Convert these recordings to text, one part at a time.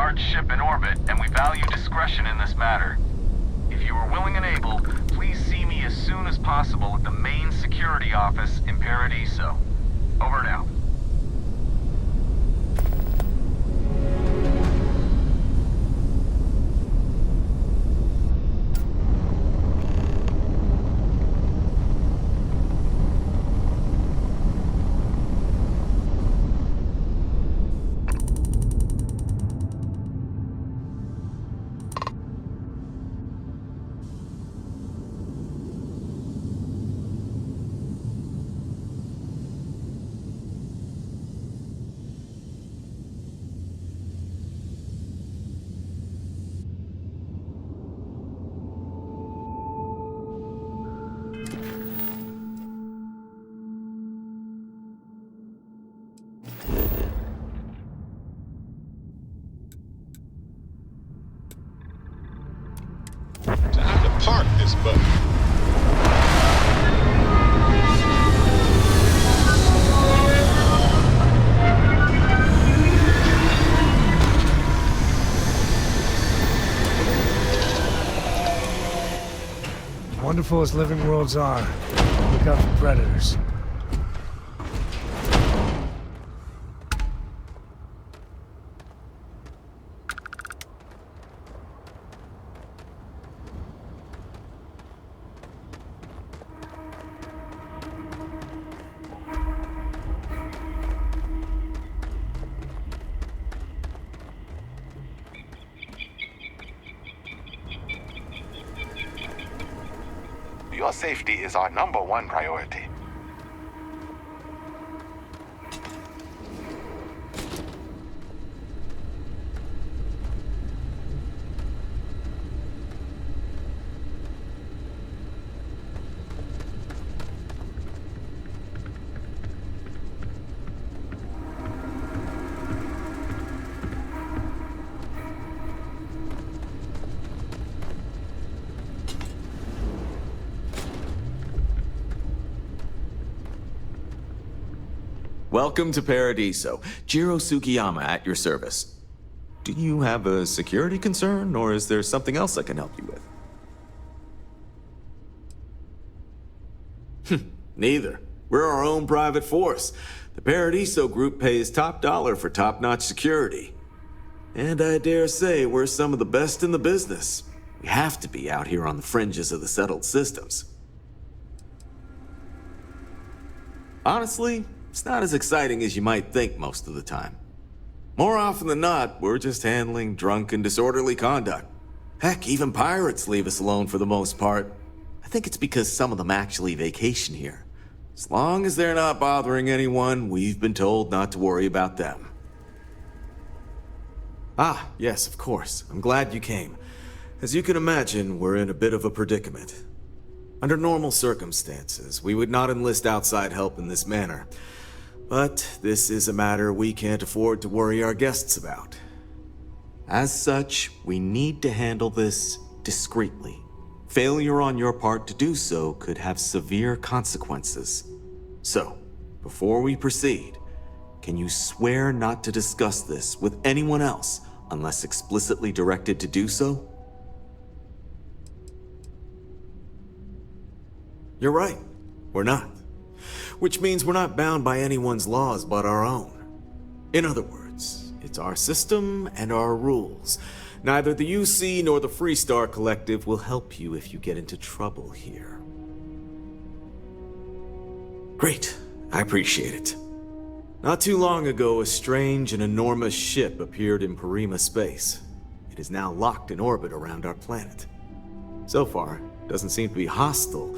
large ship in orbit, and we value discretion in this matter. If you are willing and able, please see me as soon as possible at the main security office in Paradiso. Over now. Time to park this boat. Wonderful as living worlds are, look out for predators. Your safety is our #1 priority. Welcome to Paradiso. Jiro Sugiyama at your service. Do you have a security concern, or is there something else I can help you with? Neither. We're our own private force. The Paradiso group pays top dollar for top-notch security. And I dare say we're some of the best in the business. We have to be out here on the fringes of the settled systems. Honestly, it's not as exciting as you might think most of the time. More often than not, we're just handling drunk and disorderly conduct. Heck, even pirates leave us alone for the most part. I think it's because some of them actually vacation here. As long as they're not bothering anyone, we've been told not to worry about them. Ah, yes, of course. I'm glad you came. As you can imagine, we're in a bit of a predicament. Under normal circumstances, we would not enlist outside help in this manner. But this is a matter we can't afford to worry our guests about. As such, we need to handle this discreetly. Failure on your part to do so could have severe consequences. So, before we proceed, can you swear not to discuss this with anyone else unless explicitly directed to do so? You're right, we're not. Which means we're not bound by anyone's laws but our own. In other words, it's our system and our rules. Neither the UC nor the Freestar Collective will help you if you get into trouble here. Great, I appreciate it. Not too long ago, a strange and enormous ship appeared in Porrima space. It is now locked in orbit around our planet. So far, it doesn't seem to be hostile,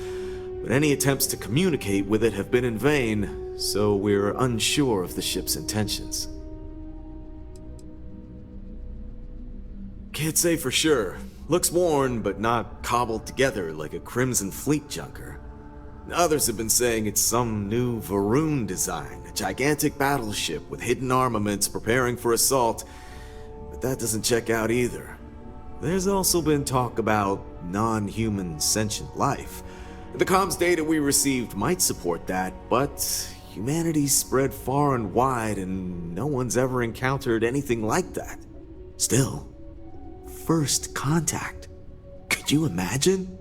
but any attempts to communicate with it have been in vain, so we're unsure of the ship's intentions. Can't say for sure. Looks worn, but not cobbled together like a Crimson Fleet junker. Others have been saying it's some new Varun design, a gigantic battleship with hidden armaments preparing for assault, but that doesn't check out either. There's also been talk about non-human sentient life. The comms data we received might support that, but humanity's spread far and wide and no one's ever encountered anything like that. Still, first contact. Could you imagine?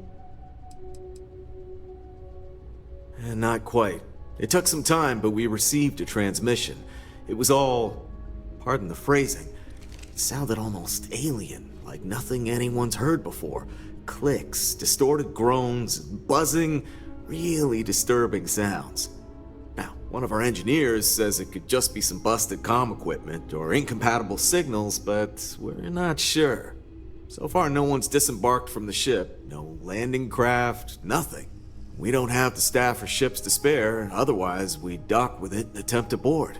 And not quite. It took some time, but we received a transmission. It was all, pardon the phrasing, it sounded almost alien, like nothing anyone's heard before. Clicks, distorted groans, buzzing, really disturbing sounds. Now, one of our engineers says it could just be some busted comm equipment or incompatible signals, but we're not sure. So far, no one's disembarked from the ship, no landing craft, nothing. We don't have the staff or ships to spare, otherwise we'd dock with it and attempt to board.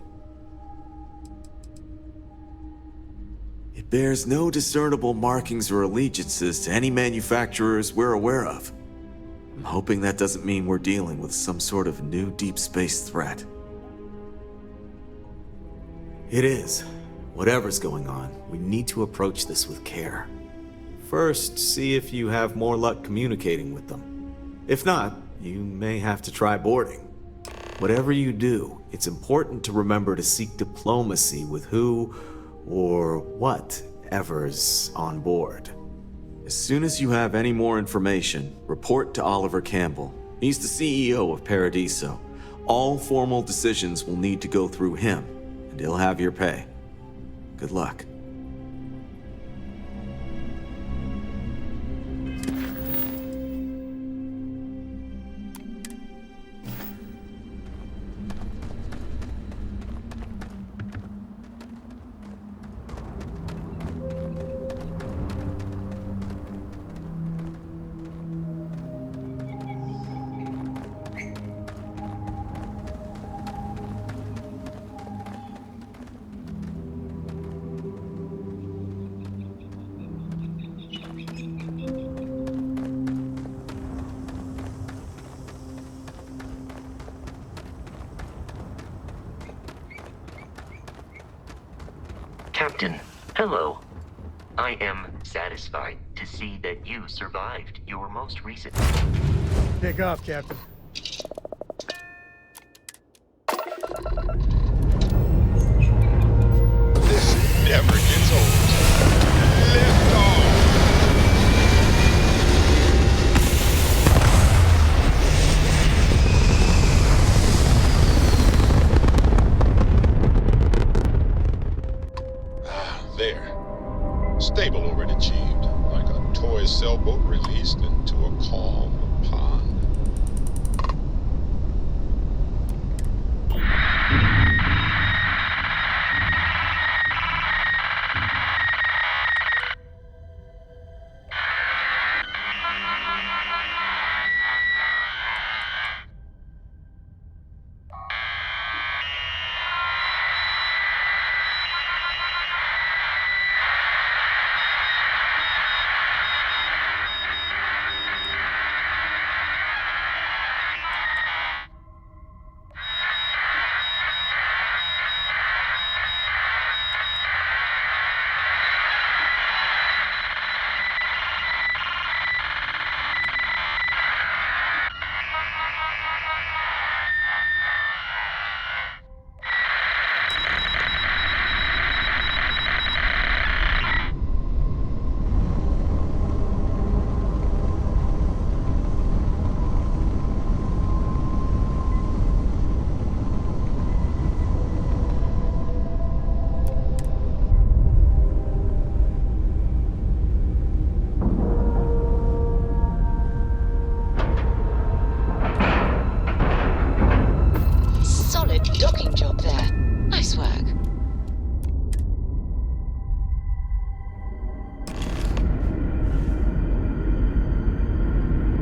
It bears no discernible markings or allegiances to any manufacturers we're aware of. I'm hoping that doesn't mean we're dealing with some sort of new deep space threat. It is. Whatever's going on, we need to approach this with care. First, see if you have more luck communicating with them. If not, you may have to try boarding. Whatever you do, it's important to remember to seek diplomacy with who or whatever's on board. As soon as you have any more information, report to Oliver Campbell. He's the CEO of Paradiso. All formal decisions will need to go through him, and he'll have your pay. Good luck. Captain, hello. I am satisfied to see that you survived your most recent... Take off, Captain. This never gets old. Lift off! There. Stable already achieved, like a toy sailboat released into a calm pond.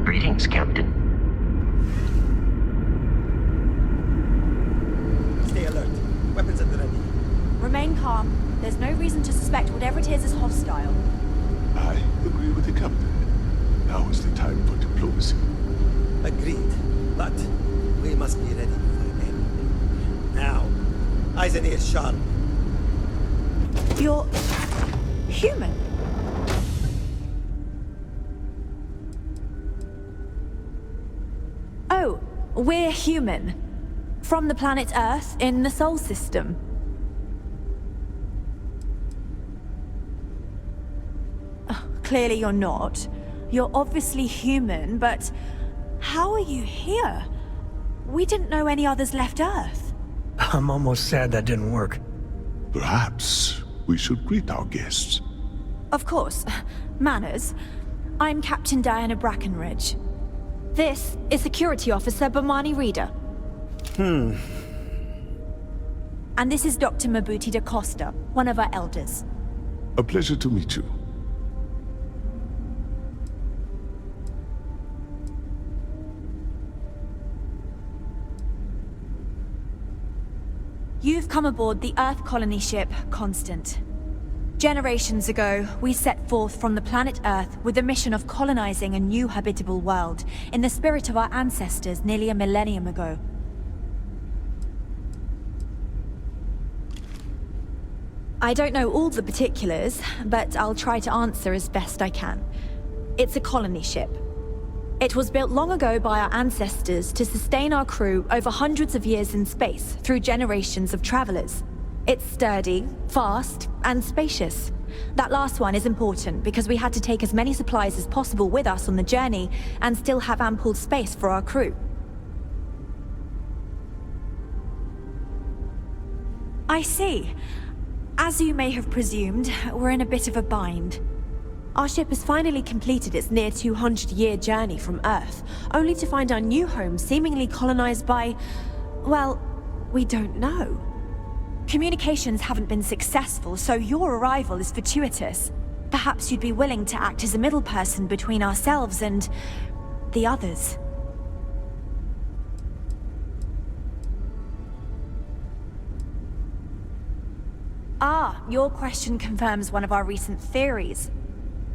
Greetings, Captain. Stay alert. Weapons at the ready. Remain calm. There's no reason to suspect whatever it is hostile. I agree with the captain. Now is the time for diplomacy. Agreed. But we must be ready for anything. Now, eyes and ears sharp. You're... human? Oh, we're human. From the planet Earth in the Sol system. clearly you're not. You're obviously human, but how are you here? We didn't know any others left Earth. I'm almost sad that didn't work. Perhaps we should greet our guests. Of course. Manners. I'm Captain Diana Brackenridge. This is Security Officer Bomani Rida. And this is Dr. Mabhuti da Costa, one of our elders. A pleasure to meet you. You've come aboard the Earth colony ship, Constant. Generations ago, we set forth from the planet Earth with the mission of colonizing a new habitable world, in the spirit of our ancestors nearly a millennium ago. I don't know all the particulars, but I'll try to answer as best I can. It's a colony ship. It was built long ago by our ancestors to sustain our crew over hundreds of years in space through generations of travelers. It's sturdy, fast, and spacious. That last one is important because we had to take as many supplies as possible with us on the journey and still have ample space for our crew. I see. As you may have presumed, we're in a bit of a bind. Our ship has finally completed its near 200-year journey from Earth, only to find our new home seemingly colonized by... well, we don't know. Communications haven't been successful, so your arrival is fortuitous. Perhaps you'd be willing to act as a middle person between ourselves and... the others. Ah, your question confirms one of our recent theories.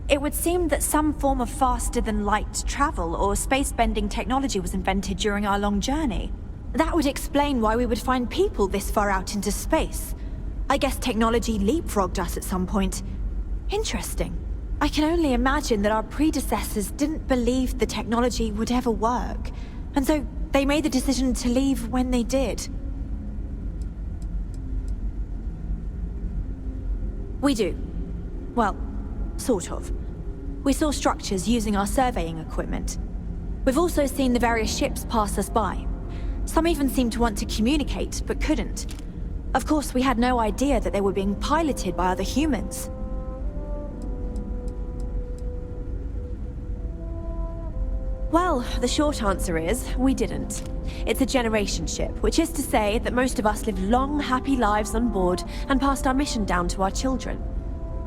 It would seem that some form of faster-than-light travel or space-bending technology was invented during our long journey. That would explain why we would find people this far out into space. I guess technology leapfrogged us at some point. Interesting. I can only imagine that our predecessors didn't believe the technology would ever work, and so they made the decision to leave when they did. We do. Well, sort of. We saw structures using our surveying equipment. We've also seen the various ships pass us by. Some even seemed to want to communicate, but couldn't. Of course, we had no idea that they were being piloted by other humans. Well, the short answer is, we didn't. It's a generation ship, which is to say that most of us lived long, happy lives on board and passed our mission down to our children.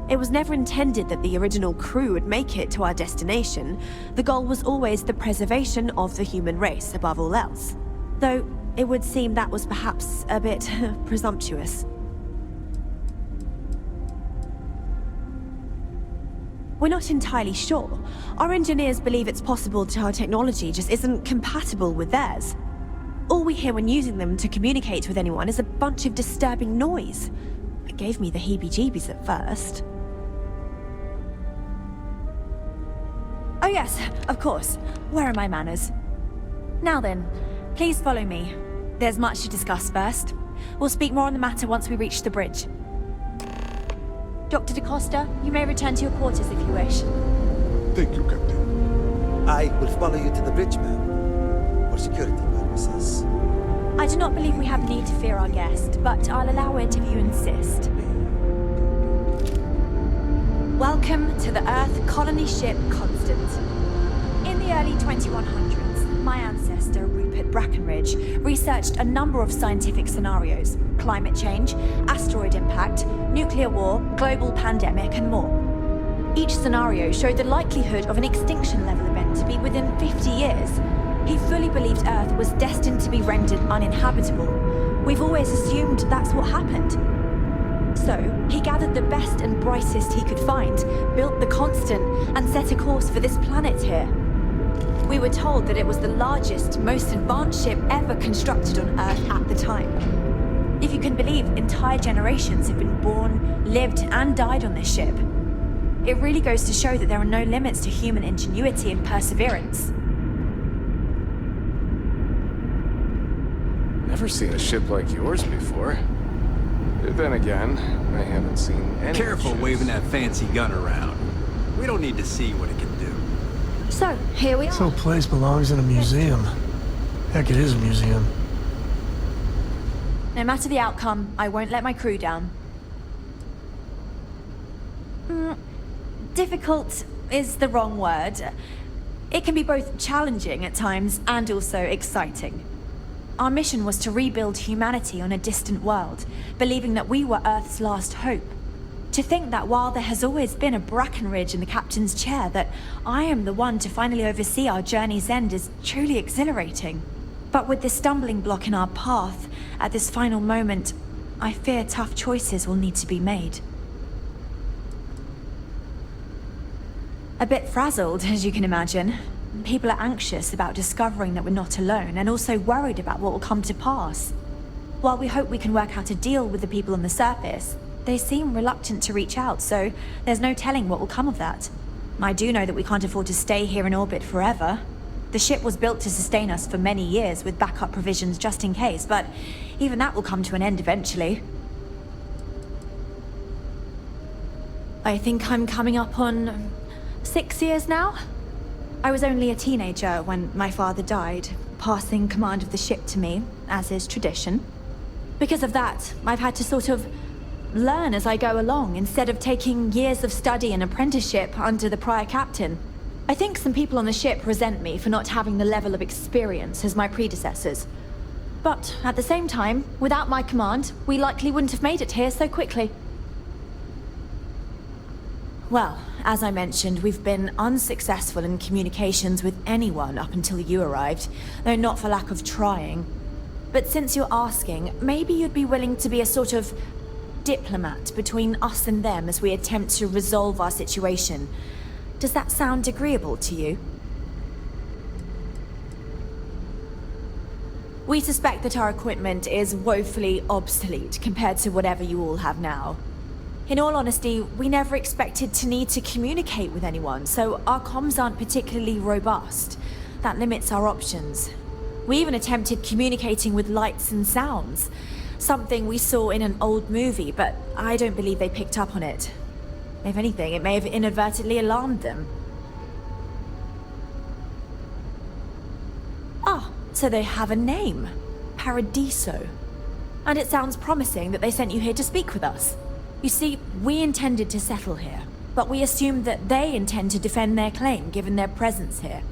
It was never intended that the original crew would make it to our destination. The goal was always the preservation of the human race above all else. Though, it would seem that was perhaps a bit presumptuous. We're not entirely sure. Our engineers believe it's possible that our technology just isn't compatible with theirs. All we hear when using them to communicate with anyone is a bunch of disturbing noise. It gave me the heebie-jeebies at first. Oh yes, of course. Where are my manners? Now then, please follow me. There's much to discuss first. We'll speak more on the matter once we reach the bridge. Dr. da Costa, you may return to your quarters if you wish. Thank you, Captain. I will follow you to the bridge, ma'am, for security purposes. I do not believe we have need to fear our guest, but I'll allow it if you insist. Welcome to the Earth colony ship Constant. In the early 2100s, my ancestor, Brackenridge, researched a number of scientific scenarios: climate change, asteroid impact, nuclear war, global pandemic, and more. Each scenario showed the likelihood of an extinction-level event to be within 50 years. He fully believed Earth was destined to be rendered uninhabitable. We've always assumed that's what happened. So, he gathered the best and brightest he could find, built the Constant, and set a course for this planet here. We were told that it was the largest, most advanced ship ever constructed on Earth at the time. If you can believe, entire generations have been born, lived, and died on this ship. It really goes to show that there are no limits to human ingenuity and perseverance. Never seen a ship like yours before. Then again, I haven't seen any Careful ships. waving that fancy gun around. We don't need to see what it can do. So, here we are. So place belongs in a museum. Heck, it is a museum. No matter the outcome, I won't let my crew down. Difficult is the wrong word. It can be both challenging at times and also exciting. Our mission was to rebuild humanity on a distant world, believing that we were Earth's last hope. To think that while there has always been a Brackenridge in the captain's chair, that I am the one to finally oversee our journey's end is truly exhilarating. But with this stumbling block in our path, at this final moment, I fear tough choices will need to be made. A bit frazzled, as you can imagine. People are anxious about discovering that we're not alone, and also worried about what will come to pass. While we hope we can work out a deal with the people on the surface, they seem reluctant to reach out, so there's no telling what will come of that. I do know that we can't afford to stay here in orbit forever. The ship was built to sustain us for many years with backup provisions just in case, but even that will come to an end eventually. I think I'm coming up on 6 years now? I was only a teenager when my father died, passing command of the ship to me, as is tradition. Because of that, I've had to sort of learn as I go along, instead of taking years of study and apprenticeship under the prior captain. I think some people on the ship resent me for not having the level of experience as my predecessors. But at the same time, without my command, we likely wouldn't have made it here so quickly. Well, as I mentioned, we've been unsuccessful in communications with anyone up until you arrived, though not for lack of trying. But since you're asking, maybe you'd be willing to be a sort of diplomat between us and them as we attempt to resolve our situation. Does that sound agreeable to you? We suspect that our equipment is woefully obsolete compared to whatever you all have now. In all honesty, we never expected to need to communicate with anyone, so our comms aren't particularly robust. That limits our options. We even attempted communicating with lights and sounds, something we saw in an old movie, but I don't believe they picked up on it. If anything, it may have inadvertently alarmed them. Ah, so they have a name. Paradiso. And it sounds promising that they sent you here to speak with us. You see, we intended to settle here, but we assumed that they intend to defend their claim given their presence here.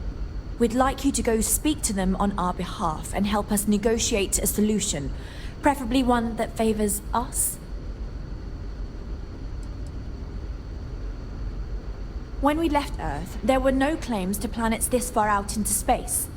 We'd like you to go speak to them on our behalf and help us negotiate a solution, preferably one that favors us. When we left Earth, there were no claims to planets this far out into space.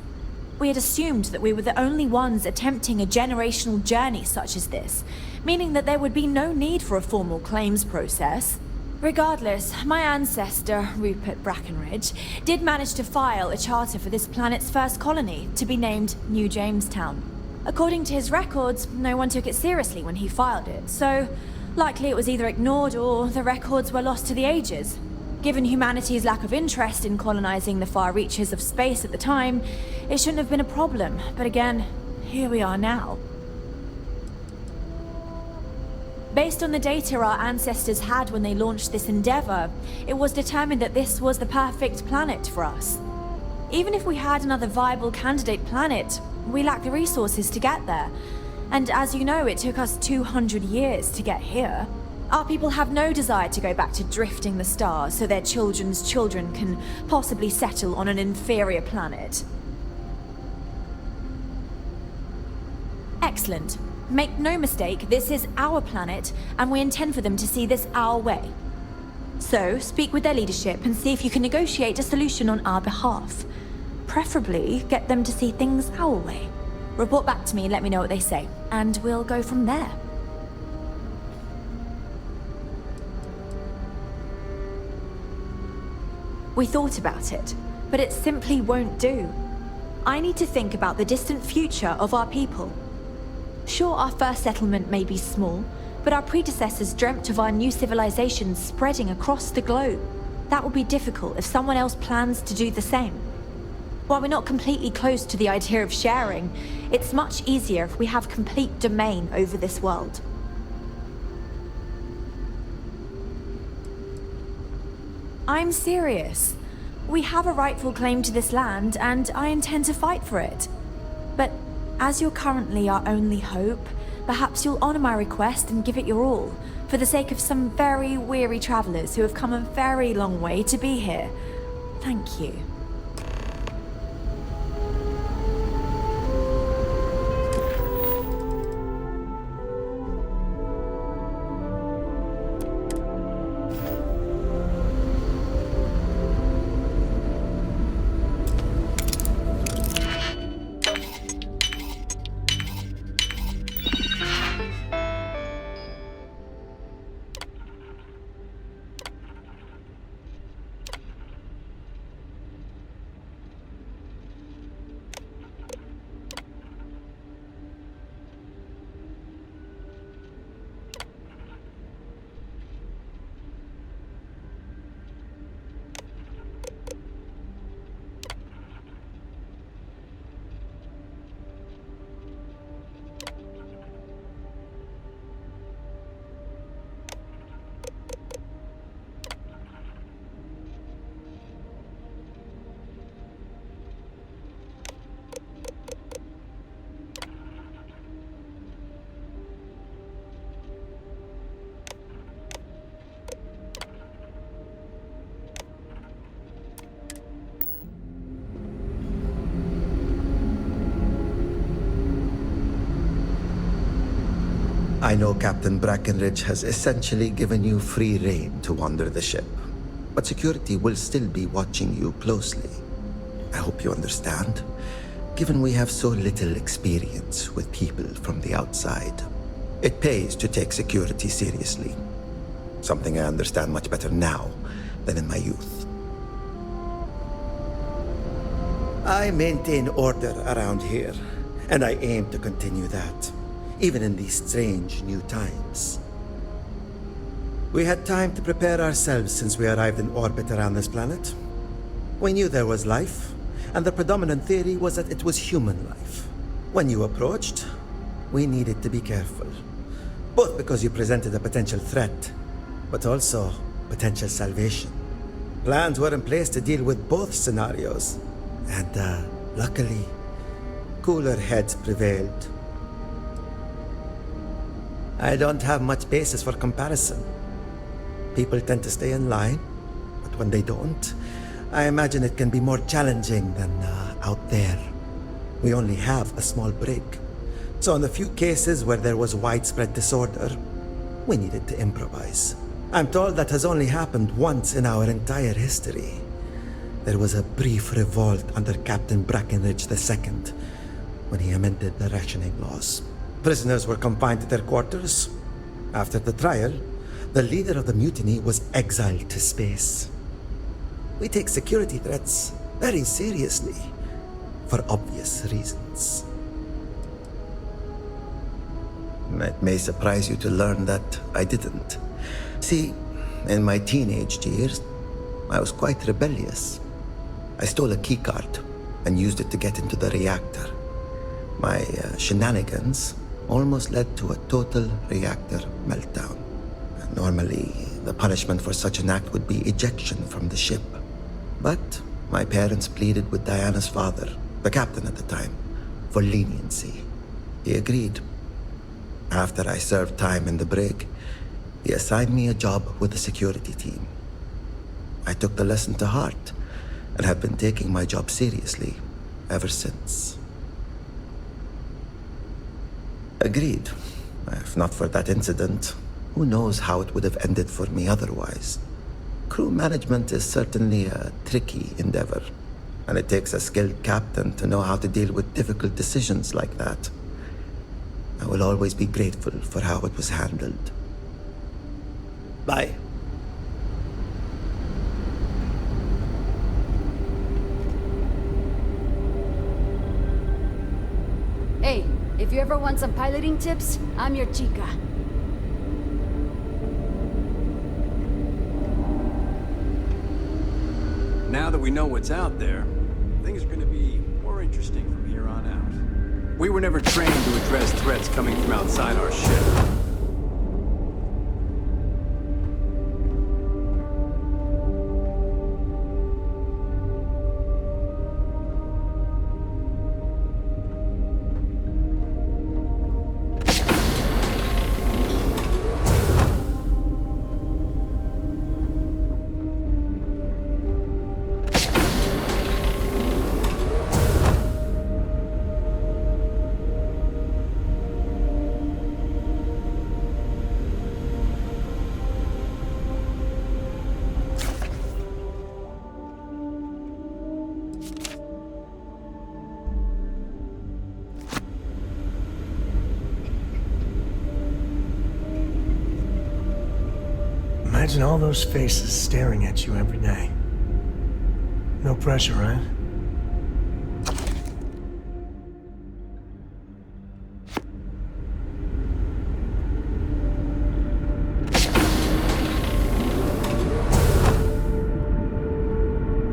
We had assumed that we were the only ones attempting a generational journey such as this, meaning that there would be no need for a formal claims process. Regardless, my ancestor, Rupert Brackenridge, did manage to file a charter for this planet's first colony, to be named New Jamestown. According to his records, no one took it seriously when he filed it, so likely it was either ignored or the records were lost to the ages. Given humanity's lack of interest in colonizing the far reaches of space at the time, it shouldn't have been a problem, but again, here we are now. Based on the data our ancestors had when they launched this endeavor, it was determined that this was the perfect planet for us. Even if we had another viable candidate planet, we lack the resources to get there. And as you know, it took us 200 years to get here. Our people have no desire to go back to drifting the stars so their children's children can possibly settle on an inferior planet. Excellent. Make no mistake, this is our planet, and we intend for them to see this our way. So, speak with their leadership and see if you can negotiate a solution on our behalf. Preferably, get them to see things our way. Report back to me and let me know what they say, and we'll go from there. We thought about it, but it simply won't do. I need to think about the distant future of our people. Sure, our first settlement may be small, but our predecessors dreamt of our new civilization spreading across the globe. That will be difficult if someone else plans to do the same. While we're not completely close to the idea of sharing, it's much easier if we have complete domain over this world. I'm serious. We have a rightful claim to this land, and I intend to fight for it. But as you're currently our only hope, perhaps you'll honor my request and give it your all, for the sake of some very weary travelers who have come a very long way to be here. Thank you. I know Captain Brackenridge has essentially given you free rein to wander the ship, but security will still be watching you closely. I hope you understand, given we have so little experience with people from the outside. It pays to take security seriously, something I understand much better now than in my youth. I maintain order around here, and I aim to continue that, even in these strange new times. We had time to prepare ourselves since we arrived in orbit around this planet. We knew there was life, and the predominant theory was that it was human life. When you approached, we needed to be careful, both because you presented a potential threat, but also potential salvation. Plans were in place to deal with both scenarios, and luckily, cooler heads prevailed. I don't have much basis for comparison. People tend to stay in line, but when they don't, I imagine it can be more challenging than out there. We only have a small brig, so in the few cases where there was widespread disorder, we needed to improvise. I'm told that has only happened once in our entire history. There was a brief revolt under Captain Brackenridge II, when he amended the rationing laws. Prisoners were confined to their quarters. After the trial, the leader of the mutiny was exiled to space. We take security threats very seriously, for obvious reasons. It may surprise you to learn that I didn't. See, in my teenage years, I was quite rebellious. I stole a keycard and used it to get into the reactor. My shenanigans almost led to a total reactor meltdown. Normally, the punishment for such an act would be ejection from the ship. But my parents pleaded with Diana's father, the captain at the time, for leniency. He agreed. After I served time in the brig, he assigned me a job with the security team. I took the lesson to heart and have been taking my job seriously ever since. Agreed. If not for that incident, who knows how it would have ended for me otherwise. Crew management is certainly a tricky endeavor, and it takes a skilled captain to know how to deal with difficult decisions like that. I will always be grateful for how it was handled. Bye. Hey, if you ever want some piloting tips, I'm your chica. Now that we know what's out there, things are going to be more interesting from here on out. We were never trained to address threats coming from outside our ship. Imagine all those faces staring at you every day. No pressure, right?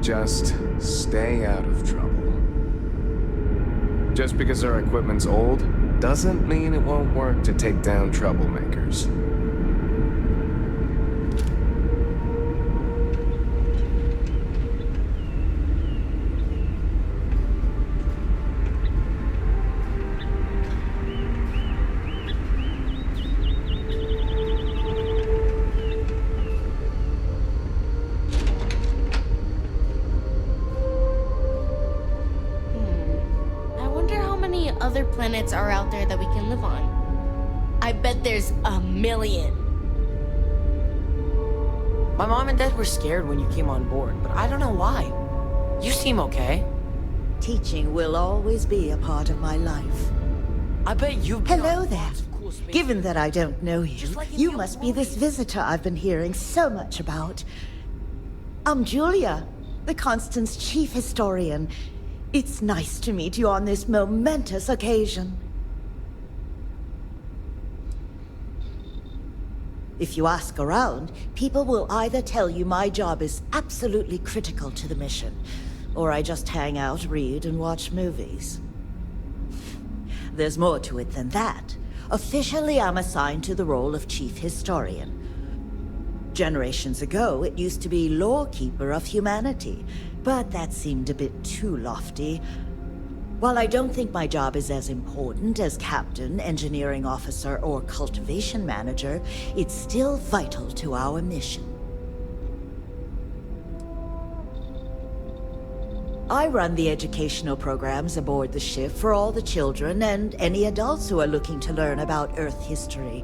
Just stay out of trouble. Just because our equipment's old doesn't mean it won't work to take down troublemakers. Planets are out there that we can live on. I bet there's a million. My mom and dad were scared when you came on board, but I don't know why. You seem okay. Teaching will always be a part of my life. I bet you've been Hello there. Cool. Given that I don't know you, you must be this visitor I've been hearing so much about. I'm Julia, the Constant's chief historian. It's nice to meet you on this momentous occasion. If you ask around, people will either tell you my job is absolutely critical to the mission, or I just hang out, read, and watch movies. There's more to it than that. Officially, I'm assigned to the role of chief historian. Generations ago, it used to be lawkeeper of humanity, but that seemed a bit too lofty. While I don't think my job is as important as captain, engineering officer, or cultivation manager, it's still vital to our mission. I run the educational programs aboard the ship for all the children and any adults who are looking to learn about Earth history.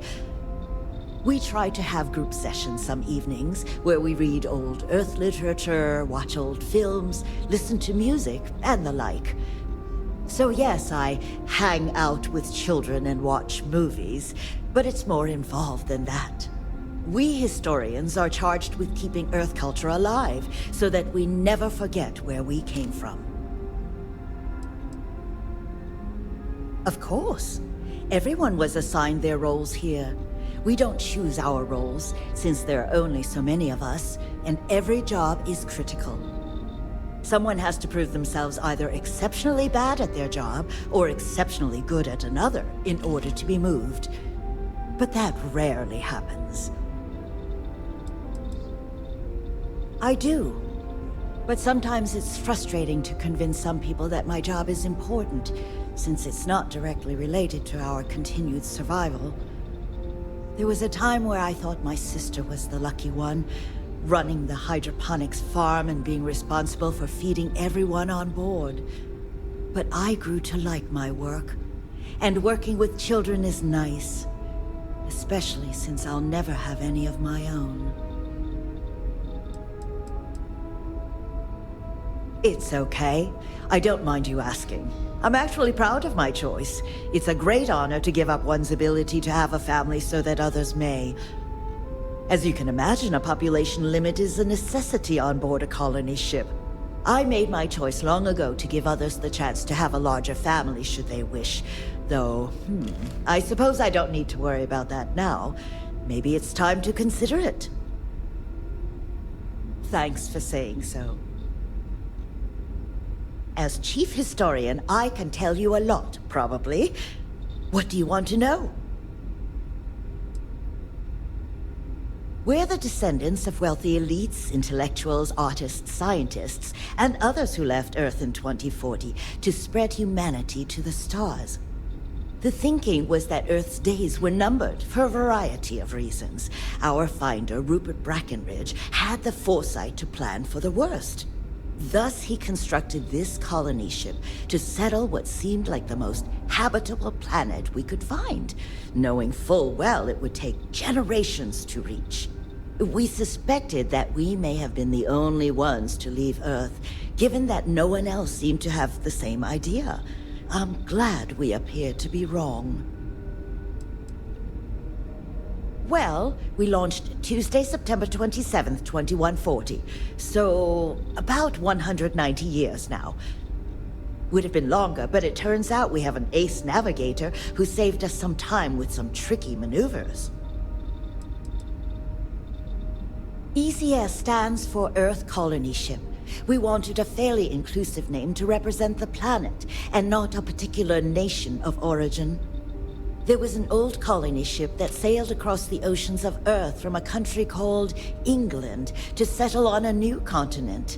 We try to have group sessions some evenings where we read old Earth literature, watch old films, listen to music, and the like. So yes, I hang out with children and watch movies, but it's more involved than that. We historians are charged with keeping Earth culture alive so that we never forget where we came from. Of course. Everyone was assigned their roles here. We don't choose our roles, since there are only so many of us, and every job is critical. Someone has to prove themselves either exceptionally bad at their job or exceptionally good at another in order to be moved. But that rarely happens. I do. But sometimes it's frustrating to convince some people that my job is important, since it's not directly related to our continued survival. There was a time where I thought my sister was the lucky one, running the hydroponics farm and being responsible for feeding everyone on board. But I grew to like my work, and working with children is nice, especially since I'll never have any of my own. It's okay. I don't mind you asking. I'm actually proud of my choice. It's a great honor to give up one's ability to have a family so that others may. As you can imagine, a population limit is a necessity on board a colony ship. I made my choice long ago to give others the chance to have a larger family should they wish. Though, I suppose I don't need to worry about that now. Maybe it's time to consider it. Thanks for saying so. As chief historian, I can tell you a lot, probably. What do you want to know? We're the descendants of wealthy elites, intellectuals, artists, scientists, and others who left Earth in 2040 to spread humanity to the stars. The thinking was that Earth's days were numbered for a variety of reasons. Our finder, Rupert Brackenridge, had the foresight to plan for the worst. Thus, he constructed this colony ship to settle what seemed like the most habitable planet we could find, knowing full well it would take generations to reach. We suspected that we may have been the only ones to leave Earth, given that no one else seemed to have the same idea. I'm glad we appear to be wrong. Well, we launched Tuesday, September 27th, 2140. So, about 190 years now. Would have been longer, but it turns out we have an ace navigator who saved us some time with some tricky maneuvers. ECS stands for Earth Colony Ship. We wanted a fairly inclusive name to represent the planet, and not a particular nation of origin. There was an old colony ship that sailed across the oceans of Earth from a country called England to settle on a new continent.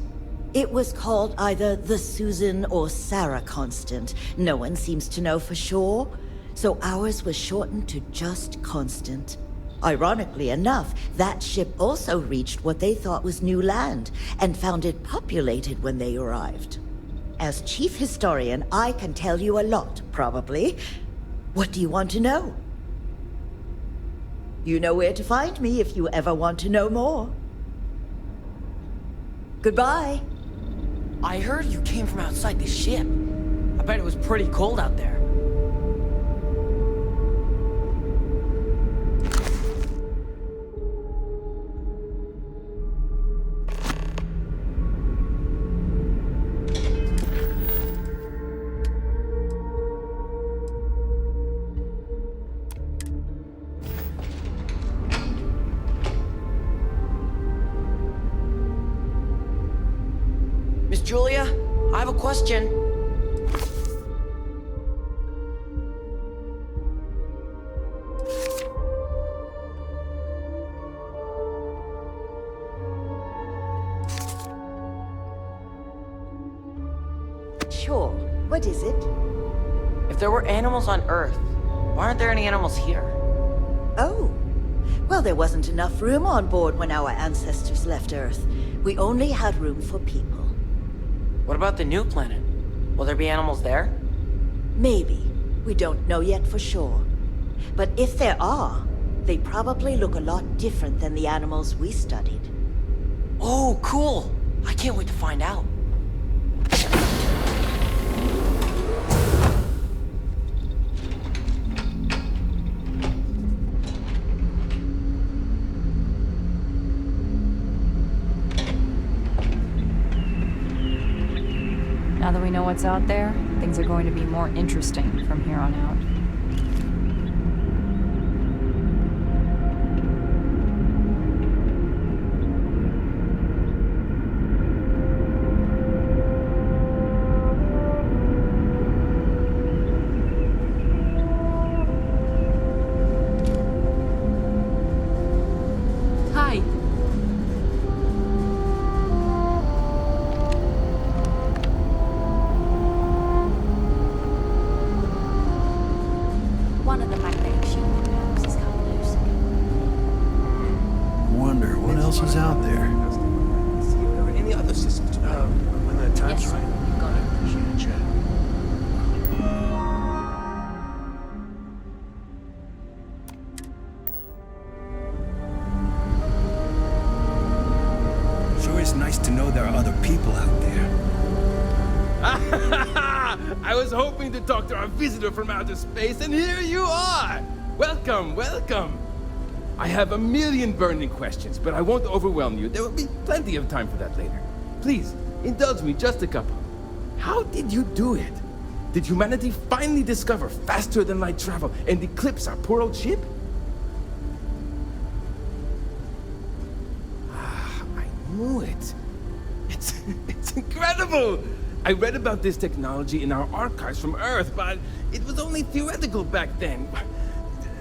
It was called either the Susan or Sarah Constant. No one seems to know for sure, so ours was shortened to just Constant. Ironically enough, that ship also reached what they thought was new land, and found it populated when they arrived. As chief historian, I can tell you a lot, probably. What do you want to know? You know where to find me if you ever want to know more. Goodbye. I heard you came from outside the ship. I bet it was pretty cold out there. Julia, I have a question. Sure. What is it? If there were animals on Earth, why aren't there any animals here? Oh. Well, there wasn't enough room on board when our ancestors left Earth. We only had room for people. What about the new planet? Will there be animals there? Maybe. We don't know yet for sure. But if there are, they probably look a lot different than the animals we studied. Oh, cool! I can't wait to find out. Now that we know what's out there, things are going to be more interesting from here on out. Visitor from outer space, and here you are! Welcome, welcome! I have a million burning questions, but I won't overwhelm you. There will be plenty of time for that later. Please, indulge me just a couple. How did you do it? Did humanity finally discover faster than light travel and eclipse our poor old ship? I knew it. It's incredible! I read about this technology in our archives from Earth, but it was only theoretical back then.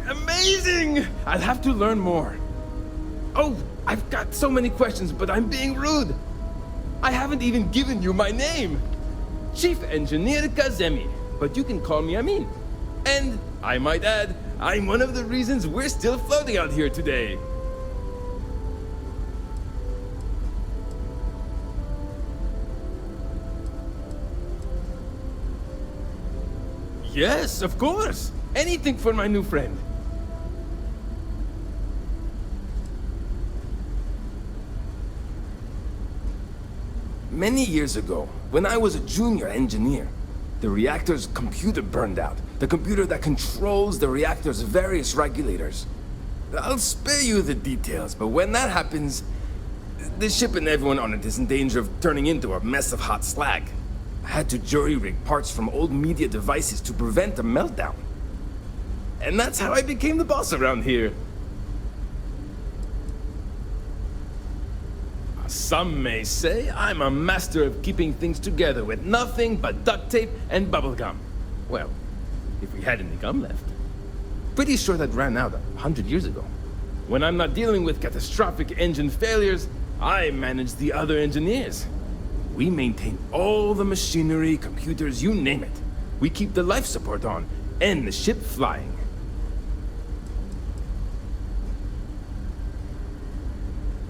Amazing! I'll have to learn more. Oh, I've got so many questions, but I'm being rude. I haven't even given you my name. Chief Engineer Kazemi, but you can call me Amin. And, I might add, I'm one of the reasons we're still floating out here today. Yes, of course. Anything for my new friend. Many years ago, when I was a junior engineer, the reactor's computer burned out. The computer that controls the reactor's various regulators. I'll spare you the details, but when that happens, the ship and everyone on it is in danger of turning into a mess of hot slag. I had to jury-rig parts from old media devices to prevent a meltdown. And that's how I became the boss around here. Some may say I'm a master of keeping things together with nothing but duct tape and bubblegum. Well, if we had any gum left. Pretty sure that ran out 100 years ago. When I'm not dealing with catastrophic engine failures, I manage the other engineers. We maintain all the machinery, computers, you name it. We keep the life support on, and the ship flying.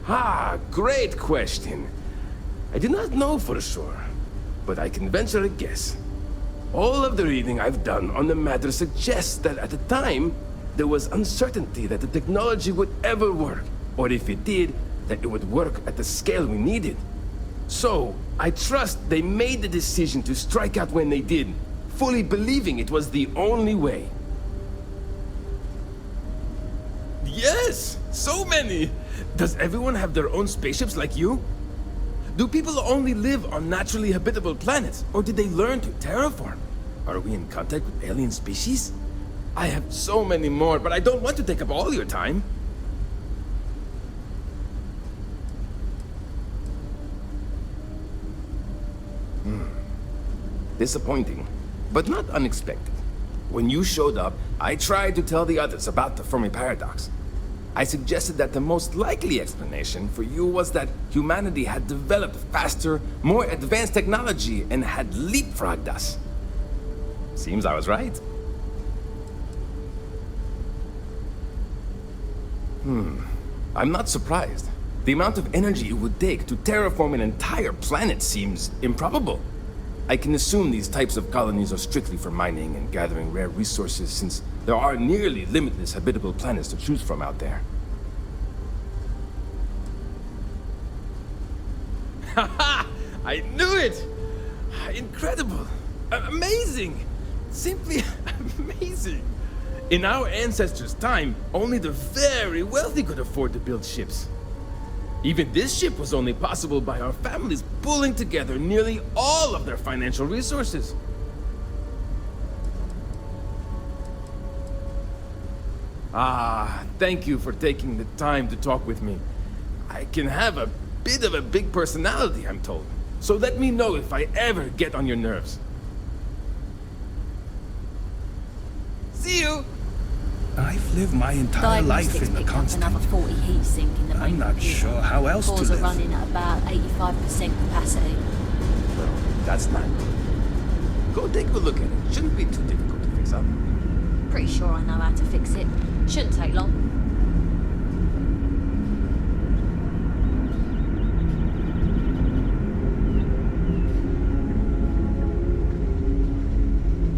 Ah, great question. I do not know for sure, but I can venture a guess. All of the reading I've done on the matter suggests that at the time, there was uncertainty that the technology would ever work, or if it did, that it would work at the scale we needed. So, I trust they made the decision to strike out when they did, fully believing it was the only way. Yes! So many! Does everyone have their own spaceships like you? Do people only live on naturally habitable planets, or did they learn to terraform? Are we in contact with alien species? I have so many more, but I don't want to take up all your time. Disappointing, but not unexpected. When you showed up, I tried to tell the others about the Fermi paradox. I suggested that the most likely explanation for you was that humanity had developed faster, more advanced technology and had leapfrogged us. Seems I was right. I'm not surprised. The amount of energy it would take to terraform an entire planet seems improbable. I can assume these types of colonies are strictly for mining and gathering rare resources, since there are nearly limitless habitable planets to choose from out there. Haha! I knew it! Incredible! Amazing! Simply amazing! In our ancestors' time, only the very wealthy could afford to build ships. Even this ship was only possible by our families pulling together nearly all of their financial resources. Ah, thank you for taking the time to talk with me. I can have a bit of a big personality, I'm told. So let me know if I ever get on your nerves. See you! I've lived my entire life in the constant. Another 40 heat sink in the I'm not sure how else to Cores live. are running at about 85% capacity. Well, that's not good. Go take a look at it. Shouldn't be too difficult to fix up. Pretty sure I know how to fix it. Shouldn't take long.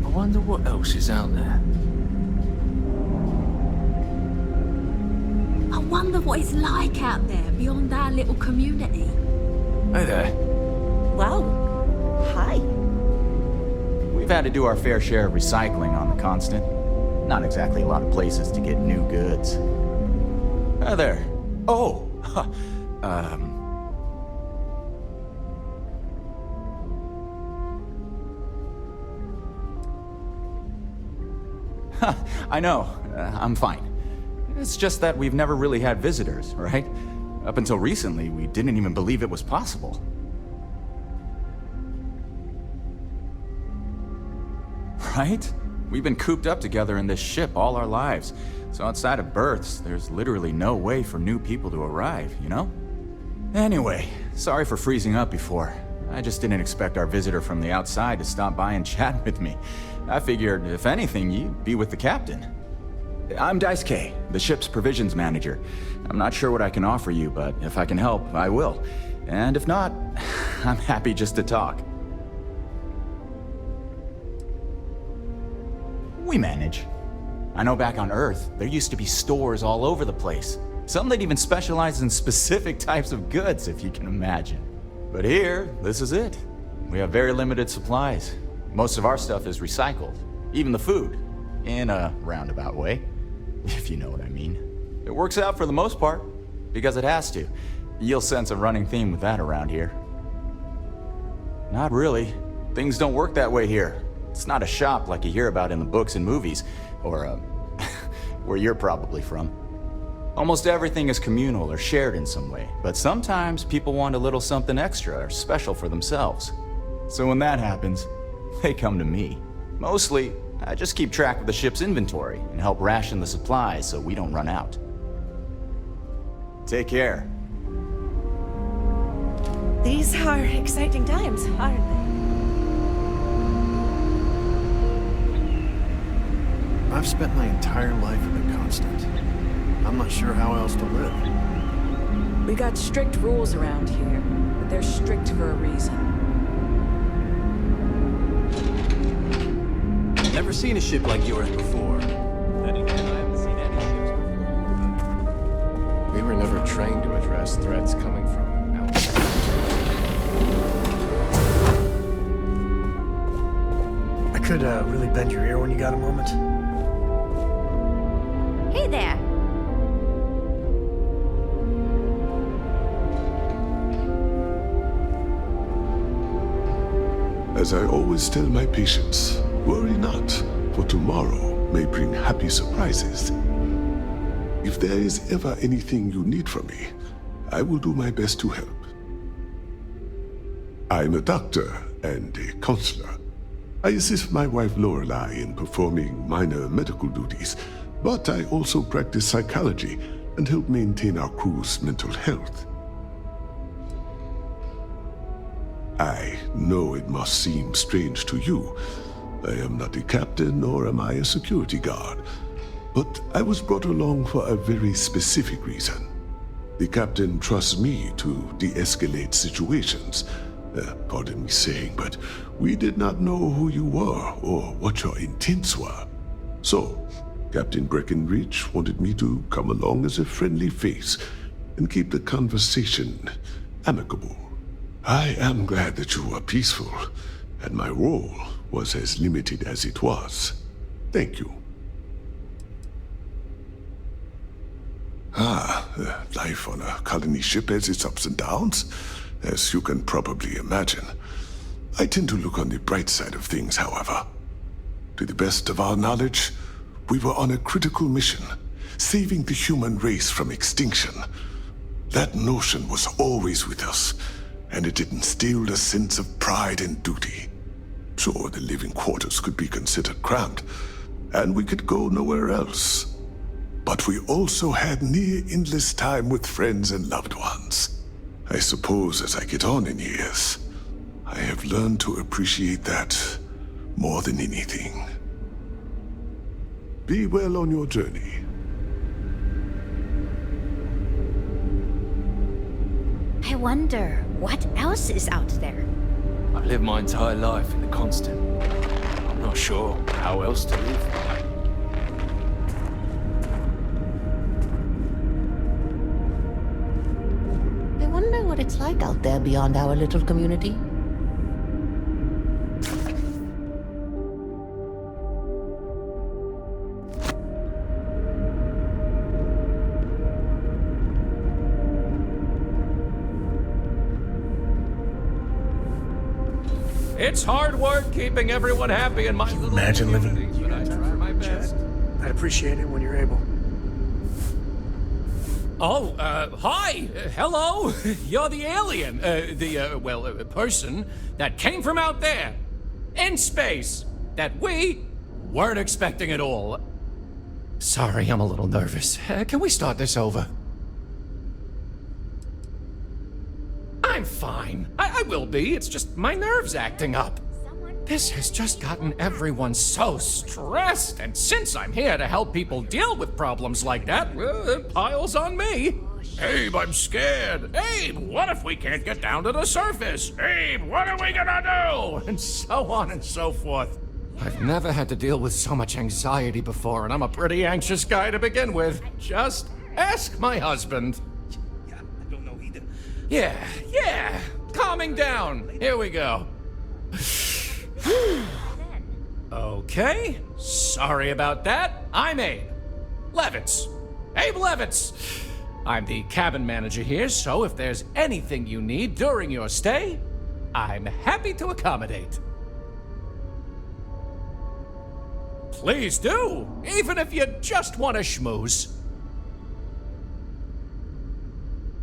I wonder what else is out there. I wonder what it's like out there beyond our little community. Hey there. Wow. Hi. We've had to do our fair share of recycling on the Constant. Not exactly a lot of places to get new goods. Hi there. Oh! I know. I'm fine. It's just that we've never really had visitors, right? Up until recently, we didn't even believe it was possible. Right? We've been cooped up together in this ship all our lives. So outside of births, there's literally no way for new people to arrive, you know? Anyway, sorry for freezing up before. I just didn't expect our visitor from the outside to stop by and chat with me. I figured, if anything, you'd be with the captain. I'm Daisuke, the ship's provisions manager. I'm not sure what I can offer you, but if I can help, I will. And if not, I'm happy just to talk. We manage. I know back on Earth, there used to be stores all over the place. Some that even specialize in specific types of goods, if you can imagine. But here, this is it. We have very limited supplies. Most of our stuff is recycled, even the food, in a roundabout way, if you know what I mean. It works out for the most part, because it has to. You'll sense a running theme with that around here. Not really. Things don't work that way here. It's not a shop like you hear about in the books and movies, or, where you're probably from. Almost everything is communal or shared in some way, but sometimes people want a little something extra or special for themselves. So when that happens, they come to me. Mostly, I just keep track of the ship's inventory and help ration the supplies so we don't run out. Take care. These are exciting times, aren't they? I've spent my entire life in the Constant. I'm not sure how else to live. We got strict rules around here, but they're strict for a reason. Never seen a ship like yours before. Then again, I haven't seen any ships before. We were never trained to address threats coming from outside. I could really bend your ear when you got a moment. Hey there. As I always tell my patients, worry not, for tomorrow may bring happy surprises. If there is ever anything you need from me, I will do my best to help. I'm a doctor and a counselor. I assist my wife Lorelei in performing minor medical duties, but I also practice psychology and help maintain our crew's mental health. I know it must seem strange to you. I am not a captain, nor am I a security guard. But I was brought along for a very specific reason. The captain trusts me to de-escalate situations. Pardon me saying, but we did not know who you were or what your intents were. So, Captain Brackenridge wanted me to come along as a friendly face and keep the conversation amicable. I am glad that you were peaceful, and my role was as limited as it was. Thank you. Life on a colony ship has its ups and downs, as you can probably imagine. I tend to look on the bright side of things, however. To the best of our knowledge, we were on a critical mission, saving the human race from extinction. That notion was always with us, and it instilled a sense of pride and duty. Sure, the living quarters could be considered cramped, and we could go nowhere else. But we also had near-endless time with friends and loved ones. I suppose as I get on in years, I have learned to appreciate that more than anything. Be well on your journey. I wonder, what else is out there? I've lived my entire life in the Constant. I'm not sure how else to live. I wonder what it's like out there beyond our little community. It's hard work keeping everyone happy in my little imagine living communities, but I try my best. I'd appreciate it when you're able. Oh, hi! Hello! You're the alien, person that came from out there, in space, that we weren't expecting at all. Sorry, I'm a little nervous. Can we start this over? I'm fine. I will be. It's just my nerves acting up. This has just gotten everyone so stressed, and since I'm here to help people deal with problems like that, it piles on me. Abe, I'm scared. Abe, what if we can't get down to the surface? Abe, what are we gonna do? And so on and so forth. I've never had to deal with so much anxiety before, and I'm a pretty anxious guy to begin with. Just ask my husband. Yeah, calming down. Here we go. Okay, sorry about that. I'm Abe Levitz. Abe Levitz. I'm the cabin manager here, so if there's anything you need during your stay, I'm happy to accommodate. Please do, even if you just want to schmooze.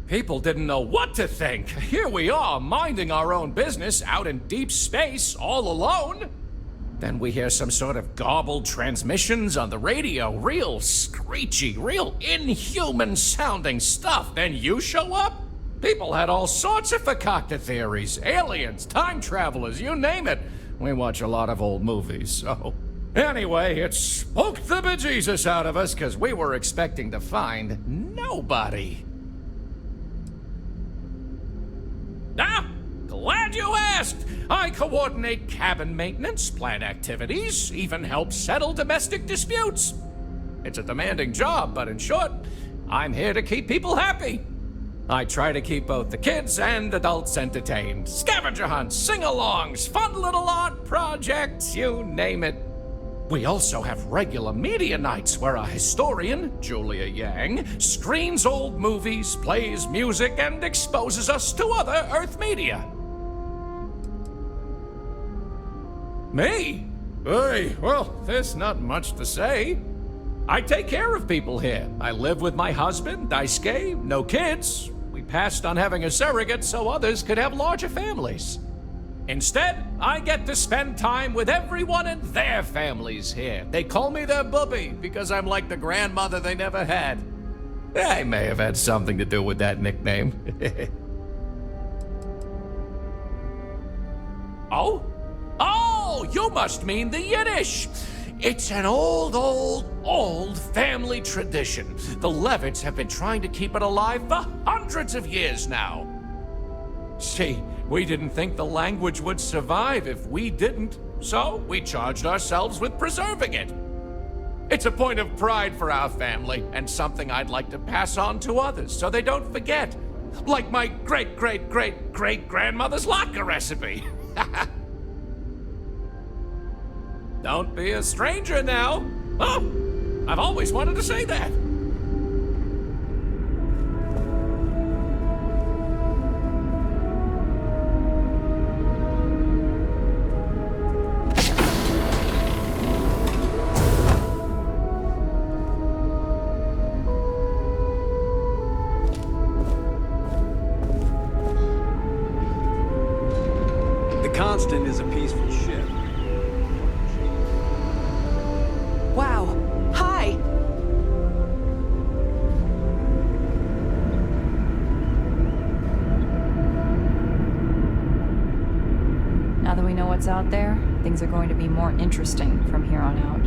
People didn't know what to think. Here we are, minding our own business out in deep space, all alone. Then we hear some sort of garbled transmissions on the radio, real screechy, real inhuman sounding stuff. Then you show up? People had all sorts of fakakta theories, aliens, time travelers, you name it. We watch a lot of old movies, so... Anyway, it spooked the bejesus out of us, because we were expecting to find nobody. Ah, glad you asked! I coordinate cabin maintenance, plan activities, even help settle domestic disputes. It's a demanding job, but in short, I'm here to keep people happy. I try to keep both the kids and adults entertained. Scavenger hunts, sing-alongs, fun little art projects, you name it. We also have regular media nights where a historian, Julia Yang, screens old movies, plays music, and exposes us to other Earth media. Me? Hey, well, there's not much to say. I take care of people here. I live with my husband, Daisuke, no kids. We passed on having a surrogate so others could have larger families. Instead, I get to spend time with everyone and their families here. They call me their bubby because I'm like the grandmother they never had. I may have had something to do with that nickname. Oh? Oh, you must mean the Yiddish. It's an old family tradition. The Levitts have been trying to keep it alive for hundreds of years now. See, we didn't think the language would survive if we didn't, so we charged ourselves with preserving it. It's a point of pride for our family, and something I'd like to pass on to others so they don't forget. Like my great-great-great-great-grandmother's latke recipe. Don't be a stranger now. Oh, I've always wanted to say that. The Constant is a peaceful ship. Wow. Hi! Now that we know what's out there, things are going to be more interesting from here on out.